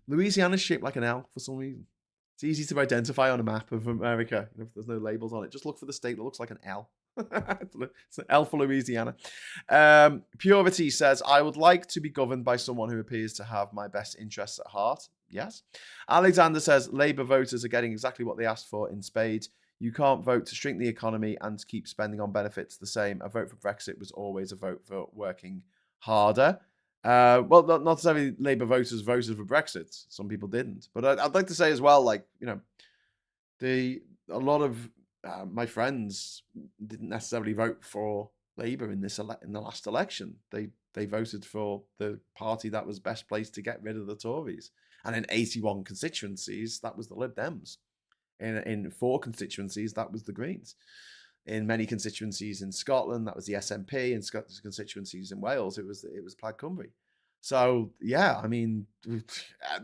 Louisiana's shaped like an L for some reason. It's easy to identify on a map of America. If there's no labels on it, just look for the state that looks like an L. It's an L for Louisiana. Purity says, I would like to be governed by someone who appears to have my best interests at heart. Yes. Alexander says Labour voters are getting exactly what they asked for in spades. You can't vote to shrink the economy and to keep spending on benefits the same. A vote for Brexit was always a vote for working harder. Well, not necessarily Labour voters voted for Brexit. Some people didn't. But I'd like to say as well, like, you know, a lot of my friends didn't necessarily vote for Labour in the last election. They voted for the party that was best placed to get rid of the Tories. And in 81 constituencies, that was the Lib Dems. In 4 constituencies, that was the Greens. In many constituencies in Scotland, that was the SNP. In constituencies in Wales, it was Plaid Cymru. So yeah, I mean,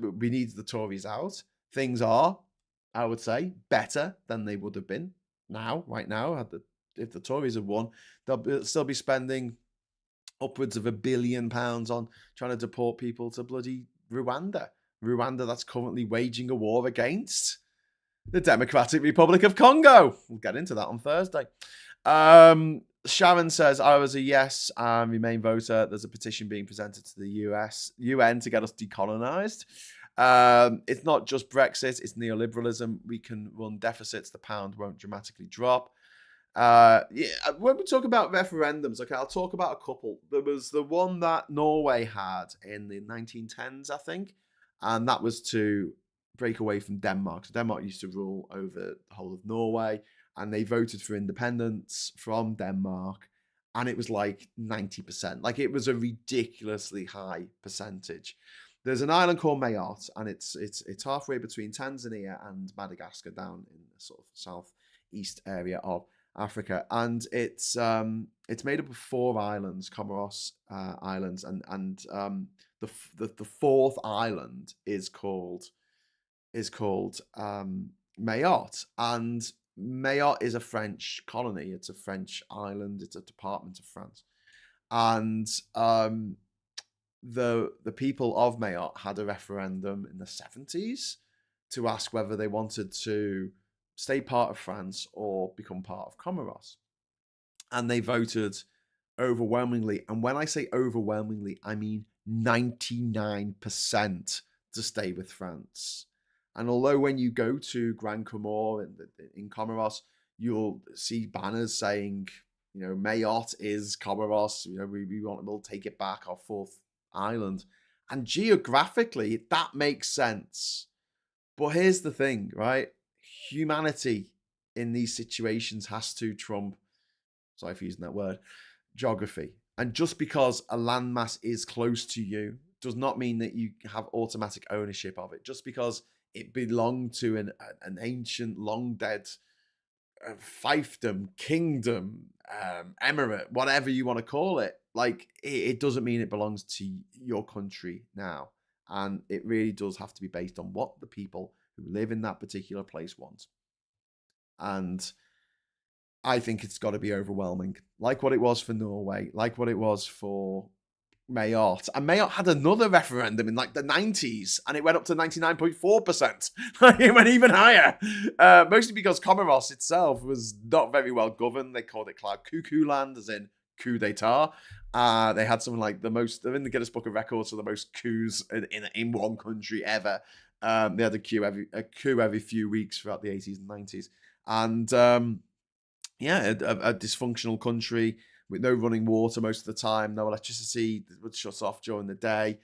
we need the Tories out. Things are, I would say, better than they would have been right now. If the Tories had won, they'll still be spending upwards of £1 billion on trying to deport people to bloody Rwanda. Rwanda that's currently waging a war against the Democratic Republic of Congo. We'll get into that on Thursday. Sharon says, I was a yes and Remain voter. There's a petition being presented to the UN to get us decolonized. It's not just Brexit, it's neoliberalism. We can run deficits. The pound won't dramatically drop. When we talk about referendums, okay, I'll talk about a couple. There was the one that Norway had in the 1910s, I think, and that was to break away from Denmark. So Denmark used to rule over the whole of Norway, and they voted for independence from Denmark, and it was like 90%. Like, it was a ridiculously high percentage. There's an island called Mayotte, and it's halfway between Tanzania and Madagascar, down in the sort of southeast area of Africa, and it's made up of 4 islands, Comoros Islands, and the 4th island is called Mayotte, and Mayotte is a French colony. It's a French island. It's a department of France, and the people of Mayotte had a referendum in the 70s to ask whether they wanted to stay part of France or become part of Comoros, and they voted overwhelmingly. And when I say overwhelmingly, I mean 99% to stay with France. And although when you go to Grand Comore in Comoros, you'll see banners saying, you know, Mayotte is Comoros, you know, we'll take it back, our 4th island. And geographically, that makes sense. But here's the thing, right? Humanity in these situations has to trump, sorry for using that word, geography. And just because a landmass is close to you does not mean that you have automatic ownership of it. Just because it belonged to an ancient, long dead fiefdom, kingdom, emirate, whatever you want to call it, like, it doesn't mean it belongs to your country now. And it really does have to be based on what the people who live in that particular place want. And I think it's got to be overwhelming, like what it was for Norway, like what it was for Mayotte. And Mayotte had another referendum in like the 90s, and it went up to 99.4%. It went even higher, mostly because Comoros itself was not very well governed. They called it Cloud Cuckoo Land, as in coup d'etat. They had something like they're in the Guinness Book of Records for the most coups in one country ever. They had a coup every few weeks throughout the 80s and 90s. And a dysfunctional country with no running water most of the time, no electricity, would shut off during the day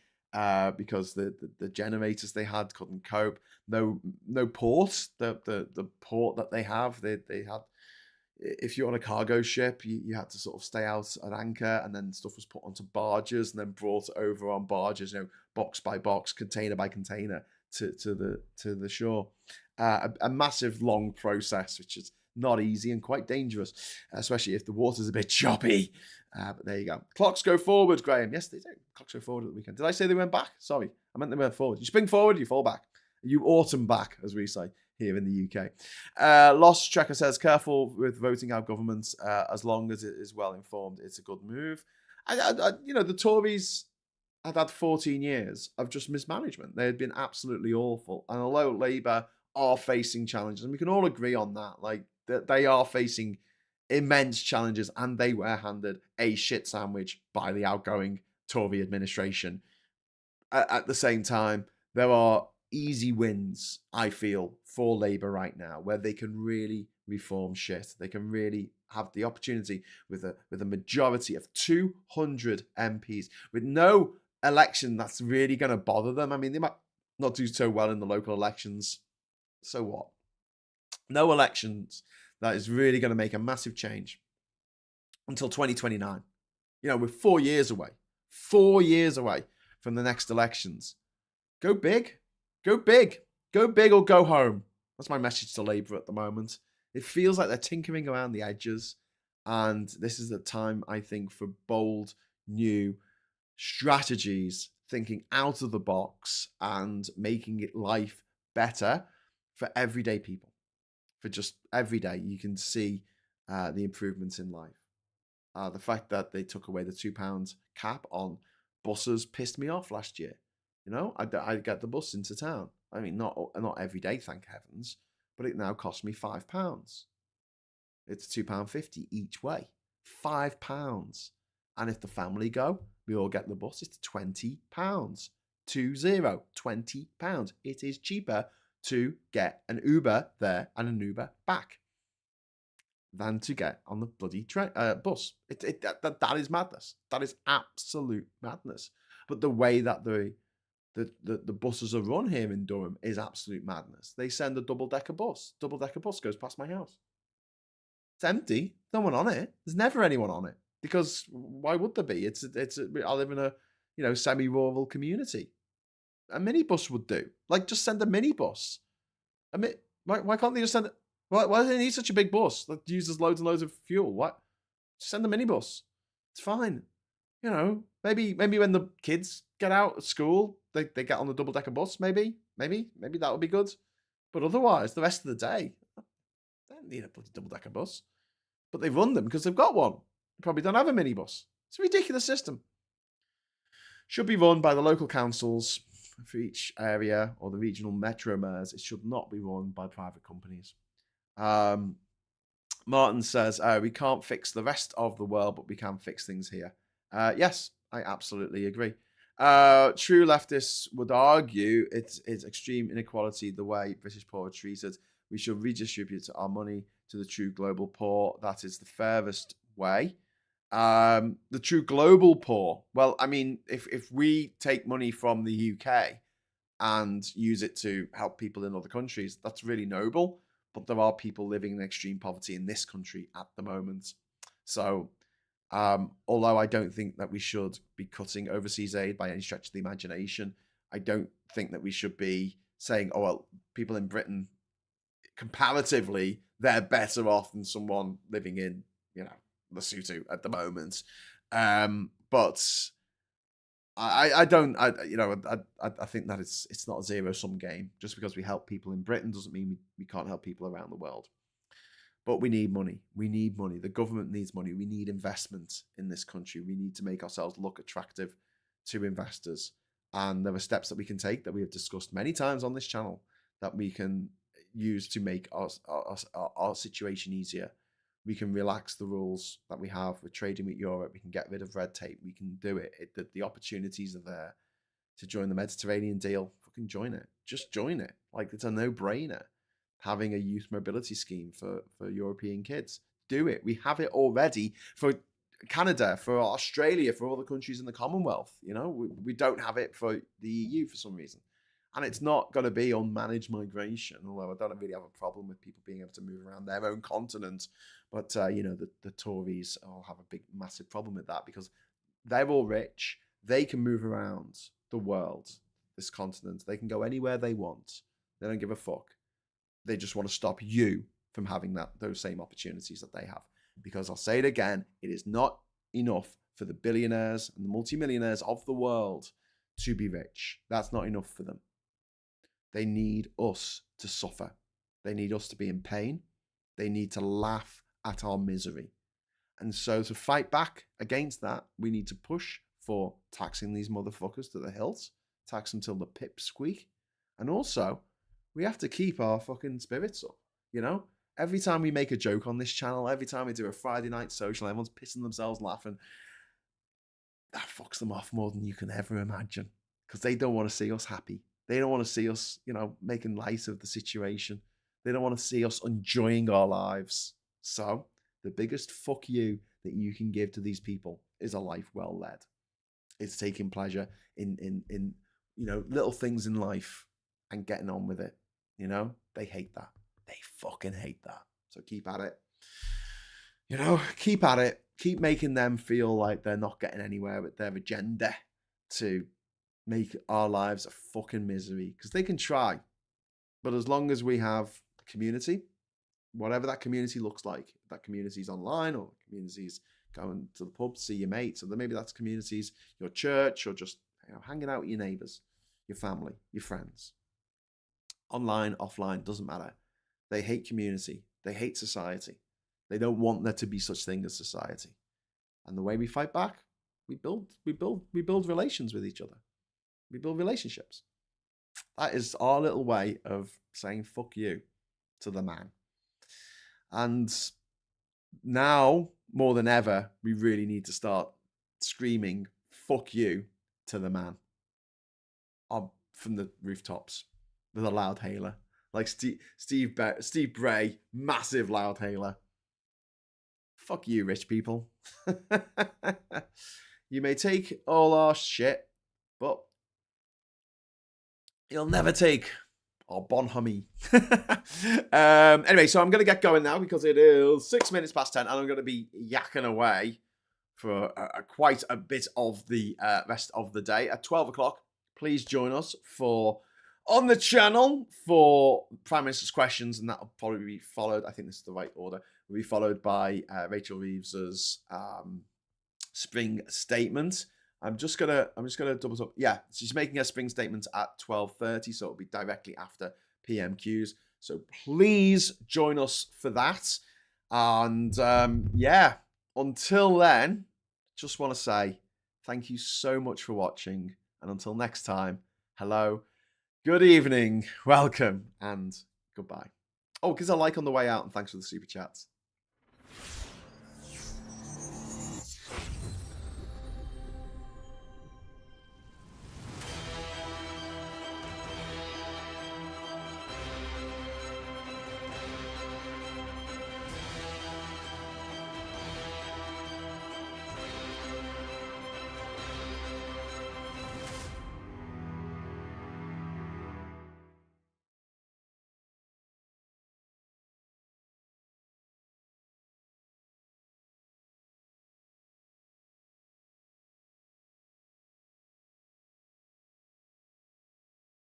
because the generators they had couldn't cope. No port. The port that they have, they had. If you're on a cargo ship, you had to sort of stay out at anchor, and then stuff was put onto barges and then brought over on barges, you know, box by box, container by container to the shore. A massive long process, which is not easy and quite dangerous, especially if the water's a bit choppy. But there you go. Clocks go forward, Graham. Yes, they do. Clocks go forward at the weekend. Did I say they went back? Sorry, I meant they went forward. You spring forward, you fall back. You autumn back, as we say here in the UK. Lost Tracker says, careful with voting out governments. As long as it is well informed, it's a good move. The Tories had 14 years of just mismanagement. They had been absolutely awful. And although Labour are facing challenges, and we can all agree on that, like, that they are facing immense challenges, and they were handed a shit sandwich by the outgoing Tory administration. At the same time, there are easy wins, I feel, for Labour right now, where they can really reform shit. They can really have the opportunity with a majority of 200 MPs, with no election that's really going to bother them. I mean, they might not do so well in the local elections. So what? No elections that is really going to make a massive change until 2029. You know, we're 4 years away. 4 years away from the next elections. Go big. Go big. Go big or go home. That's my message to Labour at the moment. It feels like they're tinkering around the edges. And this is the time, I think, for bold, new strategies, thinking out of the box and making it life better for everyday people. For just every day, you can see the improvements in life. The fact that they took away the £2 cap on buses pissed me off last year. You know, I'd get the bus into town. I mean, not every day, thank heavens, but it now costs me £5. It's £2.50 each way. £5. And if the family go, we all get the bus, it's £20. £20. It is cheaper to get an Uber there and an Uber back than to get on the bloody bus. That is madness. That is absolute madness. But the way that the buses are run here in Durham is absolute madness. They send a double-decker bus. Double-decker bus goes past my house. It's empty. No one on it. There's never anyone on it. Because why would there be? I live in a semi-rural community. A minibus would do. Like, just send a minibus. Why can't they just send? Why do they need such a big bus that uses loads and loads of fuel? What? Just send a minibus. It's fine. You know, maybe when the kids get out of school, they get on the double-decker bus. Maybe that would be good. But otherwise, the rest of the day, they don't need a bloody double-decker bus. But they run them because they've got one. They probably don't have a minibus. It's a ridiculous system. Should be run by the local councils for each area or the regional metro mayors. It should not be run by private companies. Martin says, we can't fix the rest of the world, but we can fix things here. Yes, I absolutely agree. True leftists would argue it's extreme inequality the way British poor are treated. We should redistribute our money to the true global poor. That is the fairest way. The true global poor. Well, I mean, if we take money from the UK and use it to help people in other countries, that's really noble. But there are people living in extreme poverty in this country at the moment. So, although I don't think that we should be cutting overseas aid by any stretch of the imagination, I don't think that we should be saying, oh, well, people in Britain, comparatively, they're better off than someone living in, Lesotho at the moment. But I think that it's not a zero-sum game. Just because we help people in Britain doesn't mean we can't help people around the world. But we need money. We need money. The government needs money. We need investment in this country. We need to make ourselves look attractive to investors. And there are steps that we can take that we have discussed many times on this channel that we can use to make our situation easier. We can relax the rules that we have with trading with Europe. We can get rid of red tape. We can do it. The opportunities are there to join the Mediterranean deal. Fucking join it. Just join it. Like, it's a no-brainer. Having a youth mobility scheme for European kids. Do it. We have it already for Canada, for Australia, for all the countries in the Commonwealth. We don't have it for the EU for some reason. And it's not going to be unmanaged migration, although I don't really have a problem with people being able to move around their own continent. But, the Tories will have a big, massive problem with that because they're all rich. They can move around the world, this continent. They can go anywhere they want. They don't give a fuck. They just want to stop you from having those same opportunities that they have. Because I'll say it again, it is not enough for the billionaires and the multimillionaires of the world to be rich. That's not enough for them. They need us to suffer. They need us to be in pain. They need to laugh at our misery. And so to fight back against that, we need to push for taxing these motherfuckers to the hilt, tax them till the pips squeak. And also, we have to keep our fucking spirits up, Every time we make a joke on this channel, every time we do a Friday night social, everyone's pissing themselves laughing. That fucks them off more than you can ever imagine because they don't want to see us happy. They don't want to see us, making light of the situation. They don't want to see us enjoying our lives. So the biggest fuck you that you can give to these people is a life well led. It's taking pleasure in little things in life and getting on with it. They hate that. They fucking hate that. So keep at it. Keep at it. Keep making them feel like they're not getting anywhere with their agenda to make our lives a fucking misery. Because they can try. But as long as we have a community, whatever that community looks like, if that community's online or community's going to the pub to see your mates, or maybe that's communities, your church, or just hanging out with your neighbours, your family, your friends. Online, offline, doesn't matter. They hate community. They hate society. They don't want there to be such thing as society. And the way we fight back, we build relations with each other. We build relationships. That is our little way of saying fuck you to the man. And now, more than ever, we really need to start screaming fuck you to the man from the rooftops with a loud hailer. Like Steve Bray, massive loud hailer. Fuck you, rich people. You may take all our shit, but you'll never take our bonhomie. Anyway, so I'm going to get going now because it is 6 minutes past 10 and I'm going to be yakking away for quite a bit of the rest of the day. At 12 o'clock, please join us on the channel for Prime Minister's questions, and that'll probably be followed, I think this is the right order, will be followed by Rachel Reeves's spring statement. I'm just gonna double up. Yeah, she's making her spring statement at 12:30, so it'll be directly after PMQs. So please join us for that. And until then, just want to say thank you so much for watching. And until next time, hello, good evening, welcome, and goodbye. Oh, because a like on the way out, and thanks for the super chats.